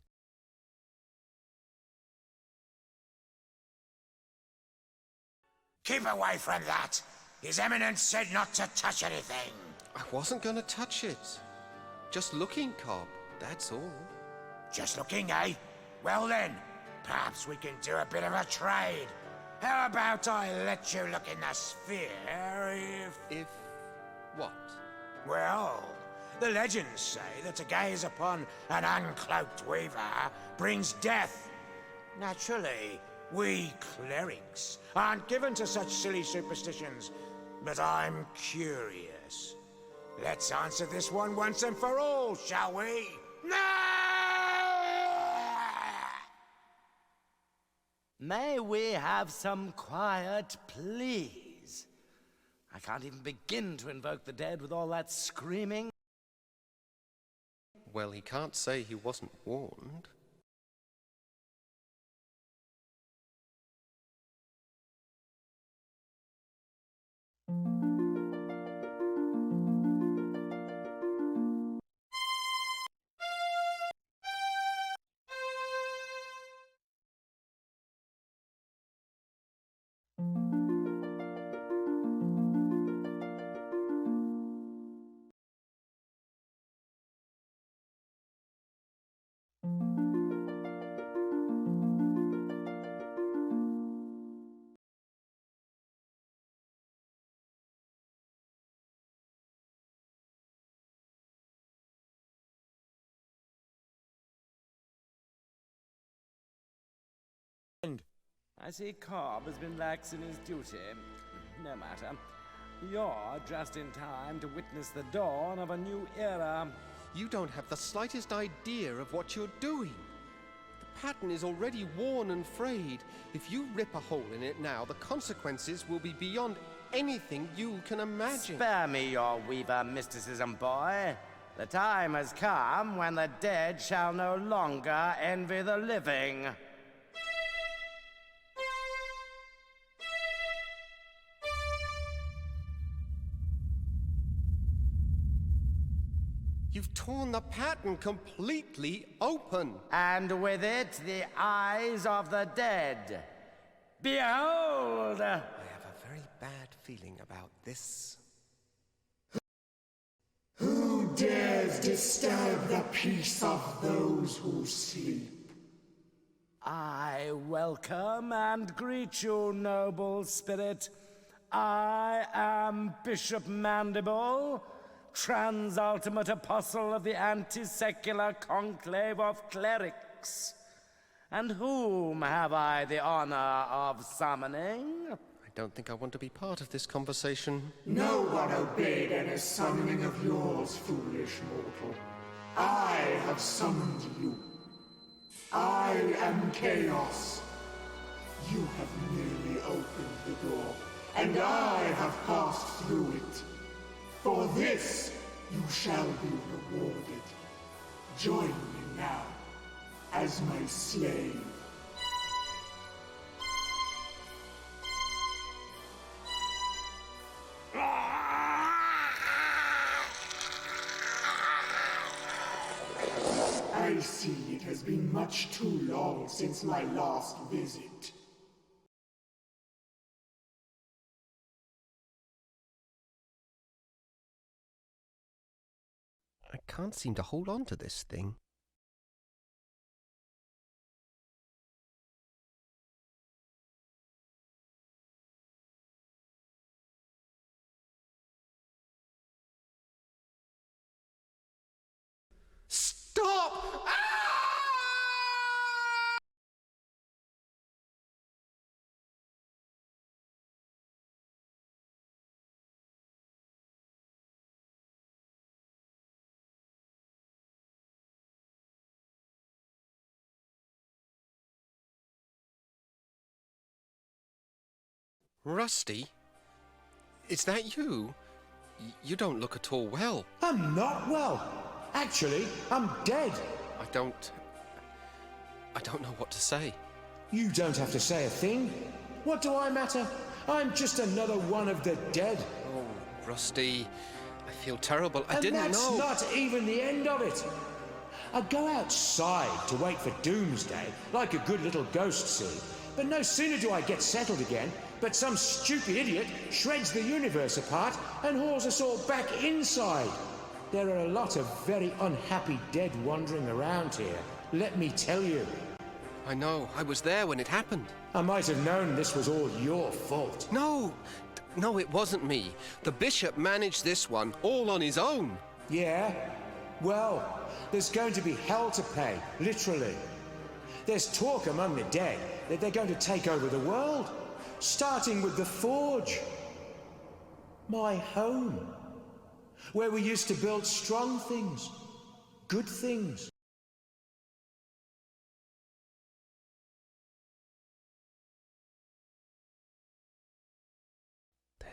[SPEAKER 9] Keep away from that. His Eminence said not to touch anything.
[SPEAKER 3] I wasn't going to touch it. Just looking, Cobb, that's all.
[SPEAKER 9] Just looking, eh? Well then, perhaps we can do a bit of a trade. How about I let you look in the sphere if...
[SPEAKER 3] If what?
[SPEAKER 9] Well, the legends say that to gaze upon an uncloaked weaver brings death. Naturally, we clerics aren't given to such silly superstitions, but I'm curious. Let's answer this one once and for all, shall we?
[SPEAKER 4] May we have some quiet, please? I can't even begin to invoke the dead with all that screaming.
[SPEAKER 3] Well, he can't say he wasn't warned.
[SPEAKER 4] I see Cobb has been lax in his duty. No matter. You're just in time to witness the dawn of a new era.
[SPEAKER 3] You don't have the slightest idea of what you're doing. The pattern is already worn and frayed. If you rip a hole in it now, the consequences will be beyond anything you can imagine.
[SPEAKER 4] Spare me your weaver mysticism, boy. The time has come when the dead shall no longer envy the living.
[SPEAKER 3] You've torn the pattern completely open.
[SPEAKER 4] And with it, the eyes of the dead. Behold!
[SPEAKER 3] I have a very bad feeling about this.
[SPEAKER 13] Who dares disturb the peace of those who sleep?
[SPEAKER 4] I welcome and greet you, noble spirit. I am Bishop Mandible, Transultimate Apostle of the Anti-Secular Conclave of Clerics. And whom have I the honor of summoning?
[SPEAKER 3] I don't think I want to be part of this conversation.
[SPEAKER 13] No one obeyed any summoning of yours, foolish mortal. I have summoned you. I am Chaos. You have merely opened the door, and I have passed through it. For this, you shall be rewarded. Join me now, as my slave. I see it has been much too long since my last visit.
[SPEAKER 3] I can't seem to hold on to this thing. Stop! Rusty? Is that you? You don't look at all well.
[SPEAKER 9] I'm not well. Actually, I'm dead.
[SPEAKER 3] I don't know what to say.
[SPEAKER 9] You don't have to say a thing. What do I matter? I'm just another one of the dead.
[SPEAKER 3] Oh, Rusty, I feel terrible. I didn't know.
[SPEAKER 9] And that's not even the end of it. I go outside to wait for doomsday, like a good little ghost seed. But no sooner do I get settled again, but some stupid idiot shreds the universe apart and hauls us all back inside. There are a lot of very unhappy dead wandering around here, let me tell you.
[SPEAKER 3] I know. I was there when it happened.
[SPEAKER 9] I might have known this was all your fault.
[SPEAKER 3] No! No, it wasn't me. The bishop managed this one all on his own.
[SPEAKER 9] Yeah? Well, there's going to be hell to pay, literally. There's talk among the dead that they're going to take over the world, starting with the Forge. My home, where we used to build strong things, good things.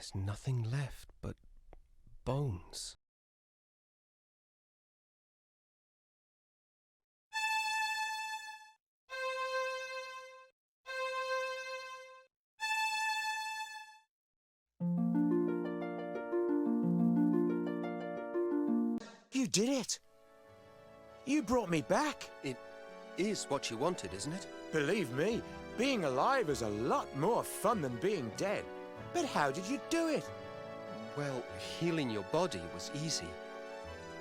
[SPEAKER 3] There's nothing left but bones.
[SPEAKER 9] You did it! You brought me back!
[SPEAKER 3] It is what you wanted, isn't it?
[SPEAKER 9] Believe me, being alive is a lot more fun than being dead. But how did you do it?
[SPEAKER 3] Well, healing your body was easy.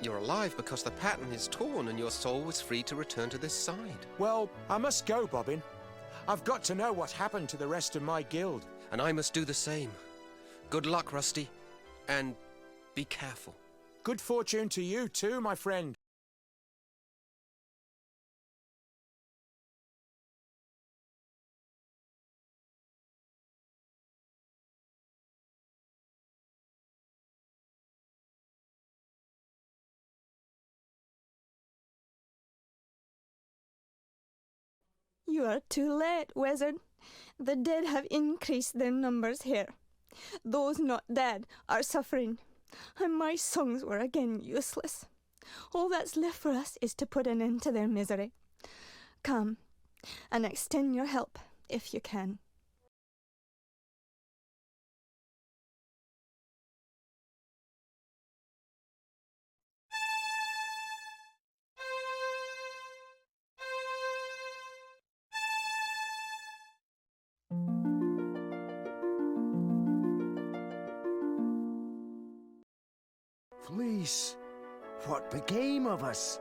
[SPEAKER 3] You're alive because the pattern is torn and your soul was free to return to this side.
[SPEAKER 9] Well, I must go, Bobbin. I've got to know what happened to the rest of my guild.
[SPEAKER 3] And I must do the same. Good luck, Rusty. And be careful.
[SPEAKER 9] Good fortune to you too, my friend.
[SPEAKER 2] You are too late, wizard. The dead have increased their numbers here. Those not dead are suffering, and my songs were again useless. All that's left for us is to put an end to their misery. Come, and extend your help, if you can.
[SPEAKER 12] Fleece, what became of us?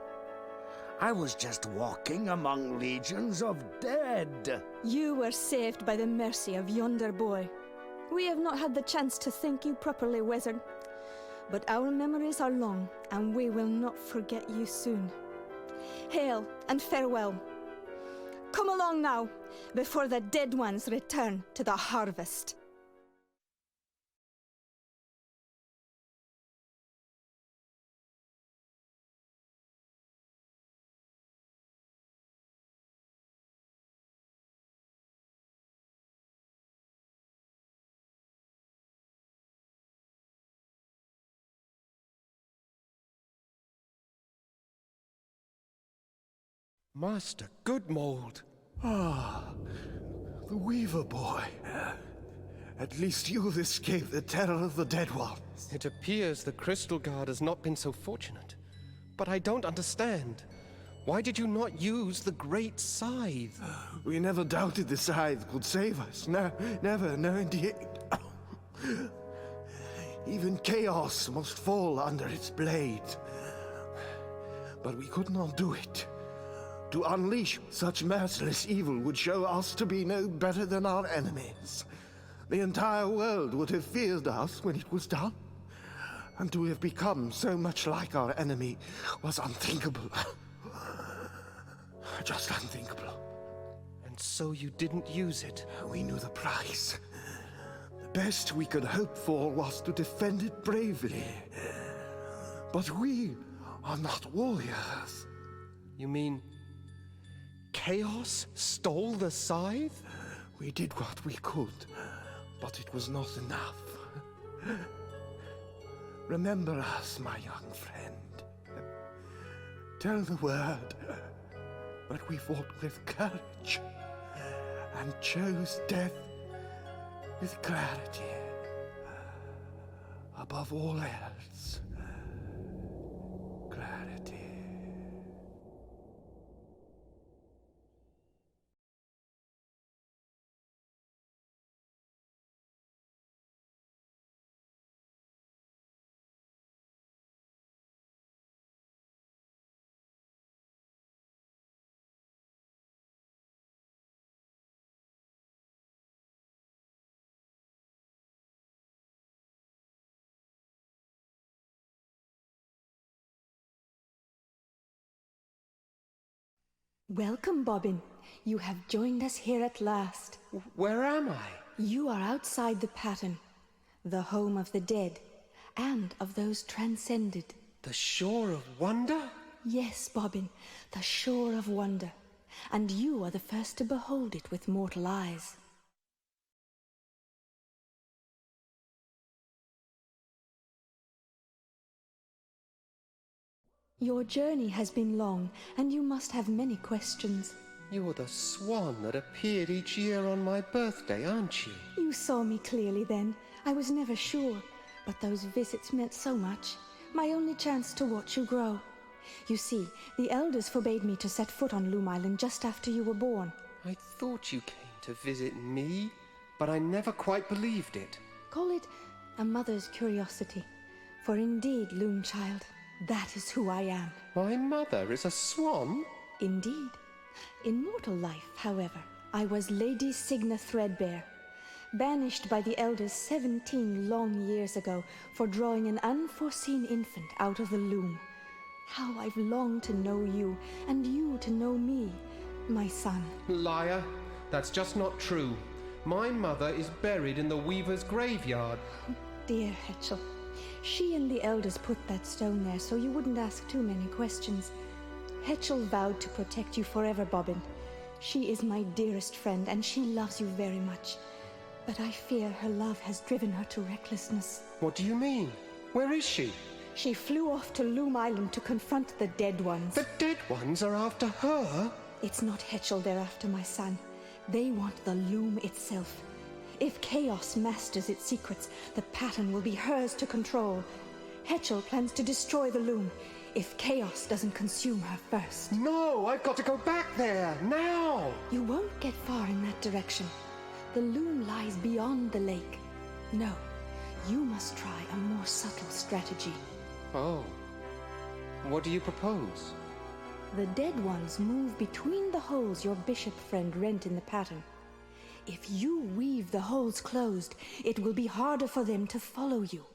[SPEAKER 12] I was just walking among legions of dead.
[SPEAKER 2] You were saved by the mercy of yonder boy. We have not had the chance to thank you properly, wizard. But our memories are long, and we will not forget you soon. Hail and farewell. Come along now, before the dead ones return to the harvest.
[SPEAKER 3] Master Goodmold.
[SPEAKER 10] Ah, the Weaver boy. At least you've escaped the terror of the Dead Ones.
[SPEAKER 3] It appears the Crystal Guard has not been so fortunate. But I don't understand. Why did you not use the Great Scythe?
[SPEAKER 10] We never doubted the scythe could save us. No, never, no indeed. Even chaos must fall under its blade. But we could not do it. To unleash such merciless evil would show us to be no better than our enemies. The entire world would have feared us when it was done. And to have become so much like our enemy was unthinkable. Just unthinkable.
[SPEAKER 3] And so you didn't use it?
[SPEAKER 10] We knew the price. The best we could hope for was to defend it bravely. But we are not warriors.
[SPEAKER 3] You mean Chaos stole the scythe?
[SPEAKER 10] We did what we could, but it was not enough. Remember us, my young friend. Tell the word, but we fought with courage and chose death with clarity. Above all else,
[SPEAKER 2] Welcome, Bobbin. You have joined us here at last.
[SPEAKER 3] Where am I?
[SPEAKER 2] You are outside the pattern, the home of the dead, and of those transcended.
[SPEAKER 3] The Shore of Wonder?
[SPEAKER 2] Yes, Bobbin, the Shore of Wonder. And you are the first to behold it with mortal eyes. Your journey has been long, and you must have many questions.
[SPEAKER 3] You're the swan that appeared each year on my birthday, aren't you?
[SPEAKER 2] You saw me clearly then. I was never sure, but those visits meant so much. My only chance to watch you grow. You see, the elders forbade me to set foot on Loom Island just after you were born.
[SPEAKER 3] I thought you came to visit me, but I never quite believed it.
[SPEAKER 2] Call it a mother's curiosity. For indeed, Loom child, that is who I am.
[SPEAKER 3] My mother is a swan?
[SPEAKER 2] Indeed. In mortal life, however, I was Lady Signa Threadbare, banished by the elders 17 long years ago for drawing an unforeseen infant out of the loom. How I've longed to know you, and you to know me, my son.
[SPEAKER 3] Liar. That's just not true. My mother is buried in the weaver's graveyard.
[SPEAKER 2] Dear Hetchel, she and the elders put that stone there so you wouldn't ask too many questions. Hetchel vowed to protect you forever, Bobbin. She is my dearest friend, and she loves you very much. But I fear her love has driven her to recklessness.
[SPEAKER 3] What do you mean? Where is she?
[SPEAKER 2] She flew off to Loom Island to confront the dead ones.
[SPEAKER 3] The dead ones are after her?
[SPEAKER 2] It's not Hetchel they're after, my son. They want the loom itself. If Chaos masters its secrets, the pattern will be hers to control. Hetchel plans to destroy the loom if Chaos doesn't consume her first.
[SPEAKER 3] No, I've got to go back there, now!
[SPEAKER 2] You won't get far in that direction. The loom lies beyond the lake. No, you must try a more subtle strategy.
[SPEAKER 3] Oh. What do you propose?
[SPEAKER 2] The dead ones move between the holes your bishop friend rent in the pattern. If you weave the holes closed, it will be harder for them to follow you.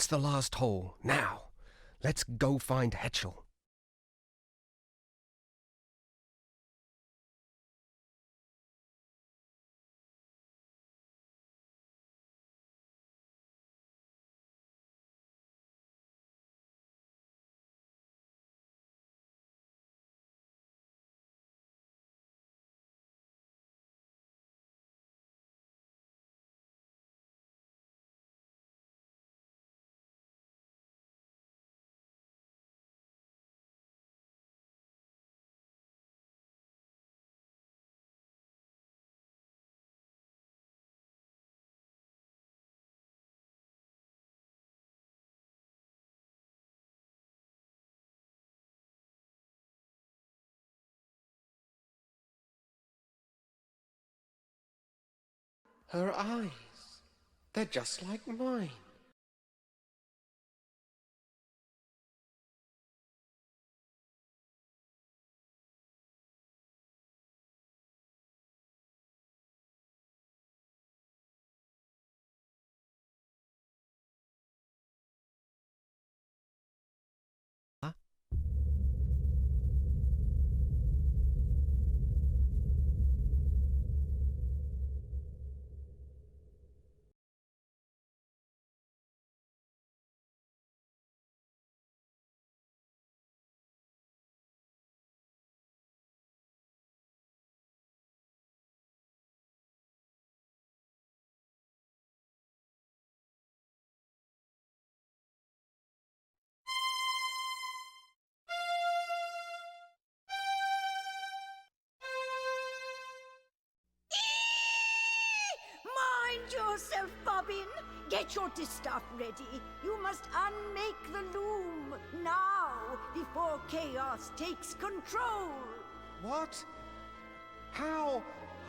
[SPEAKER 3] That's the last hole. Now, let's go find Hetchel. Her eyes. They're just like mine.
[SPEAKER 5] Mind yourself, Bobbin. Get your distaff ready. You must unmake the loom now, before chaos takes control.
[SPEAKER 3] What? How?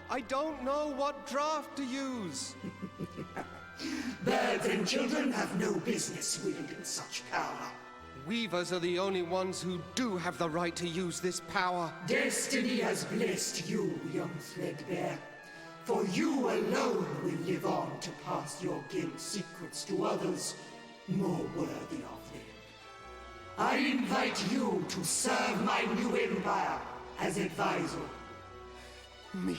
[SPEAKER 3] I don't know what draft to use.
[SPEAKER 13] Birds and children have no business wielding such power.
[SPEAKER 3] Weavers are the only ones who do have the right to use this power.
[SPEAKER 13] Destiny has blessed you, young Threadbare. For you alone will live on to pass your guild secrets to others more worthy of them. I invite you to serve my new empire as advisor.
[SPEAKER 3] Me?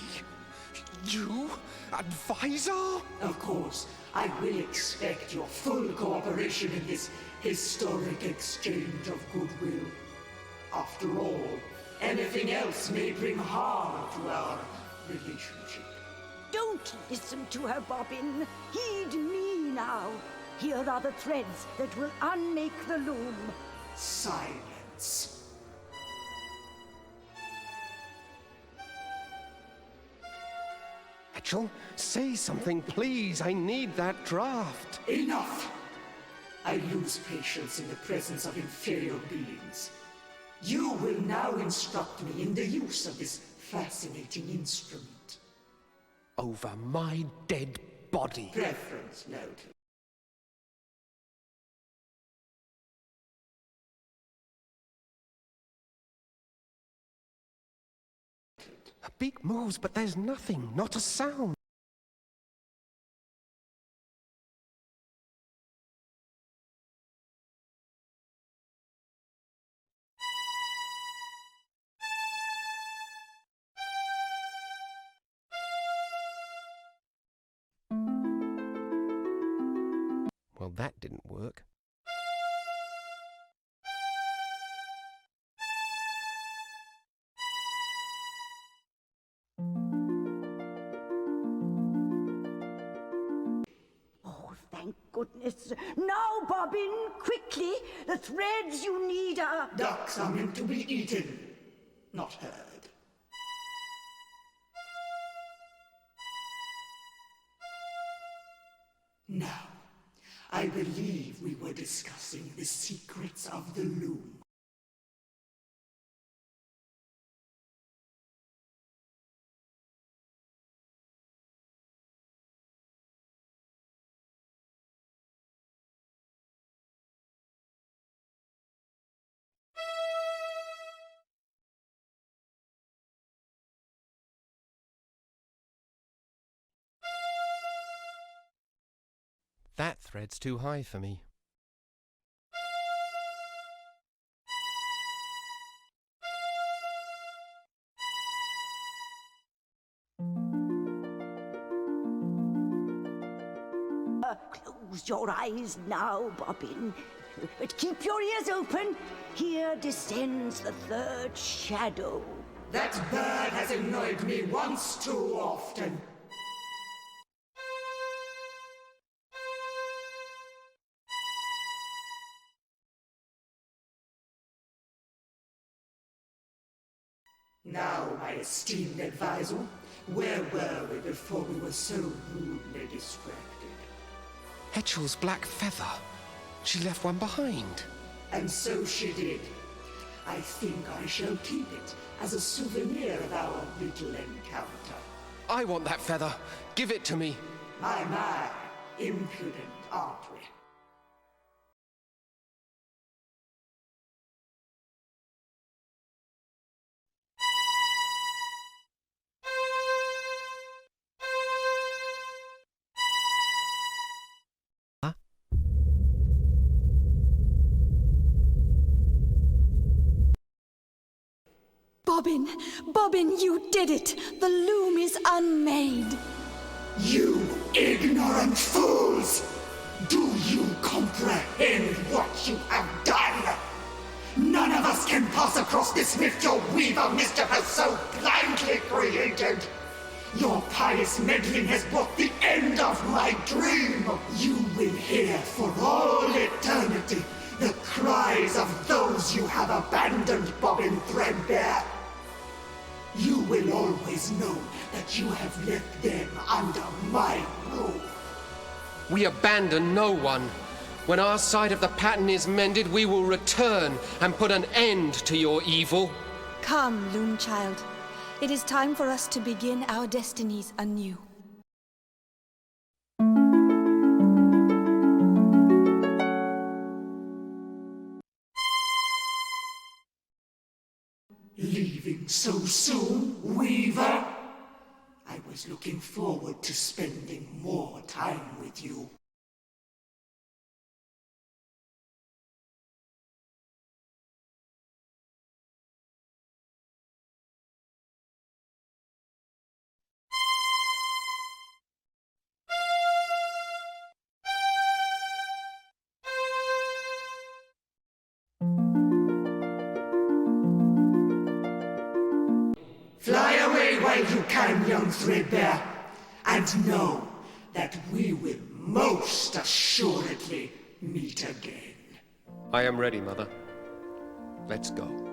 [SPEAKER 3] You? Advisor?
[SPEAKER 13] Of course, I will expect your full cooperation in this historic exchange of goodwill. After all, anything else may bring harm to our relationship.
[SPEAKER 5] Don't listen to her, Bobbin. Heed me now. Here are the threads that will unmake the loom.
[SPEAKER 13] Silence.
[SPEAKER 3] Mitchell, say something, please. I need that draft.
[SPEAKER 13] Enough! I lose patience in the presence of inferior beings. You will now instruct me in the use of this fascinating instrument.
[SPEAKER 3] Over my dead body.
[SPEAKER 13] Preference noted.
[SPEAKER 3] A beak moves, but there's nothing, not a sound. Well, that didn't work.
[SPEAKER 5] Oh, thank goodness. Now, Bobbin, quickly. The threads you need are...
[SPEAKER 13] Ducks are meant to be eaten, not heard. Now, I believe we were discussing the secrets of the loom.
[SPEAKER 3] That thread's too high for me.
[SPEAKER 5] Close your eyes now, Bobbin. But keep your ears open. Here descends the third shadow.
[SPEAKER 13] That bird has annoyed me once too often. Now, my esteemed advisor, where were we before we were so rudely distracted?
[SPEAKER 3] Hetchel's black feather. She left one behind.
[SPEAKER 13] And so she did. I think I shall keep it as a souvenir of our little encounter.
[SPEAKER 3] I want that feather. Give it to me.
[SPEAKER 13] My, impudent, aren't we?
[SPEAKER 2] Bobbin! Bobbin, you did it! The loom is unmade!
[SPEAKER 13] You ignorant fools! Do you comprehend what you have done? None of us can pass across this rift your weaver mischief has so blindly created. Your pious meddling has brought the end of my dream. You will hear for all eternity the cries of those you have abandoned, Bobbin Threadbare. You will always know that you have left them under my roof.
[SPEAKER 3] We abandon no one. When our side of the pattern is mended, we will return and put an end to your evil.
[SPEAKER 2] Come, Loom Child. It is time for us to begin our destinies anew.
[SPEAKER 13] Leaving so soon, Weaver? I was looking forward to spending more time with you. Fly away while you can, young Threadbare, and know that we will most assuredly meet again.
[SPEAKER 3] I am ready, Mother. Let's go.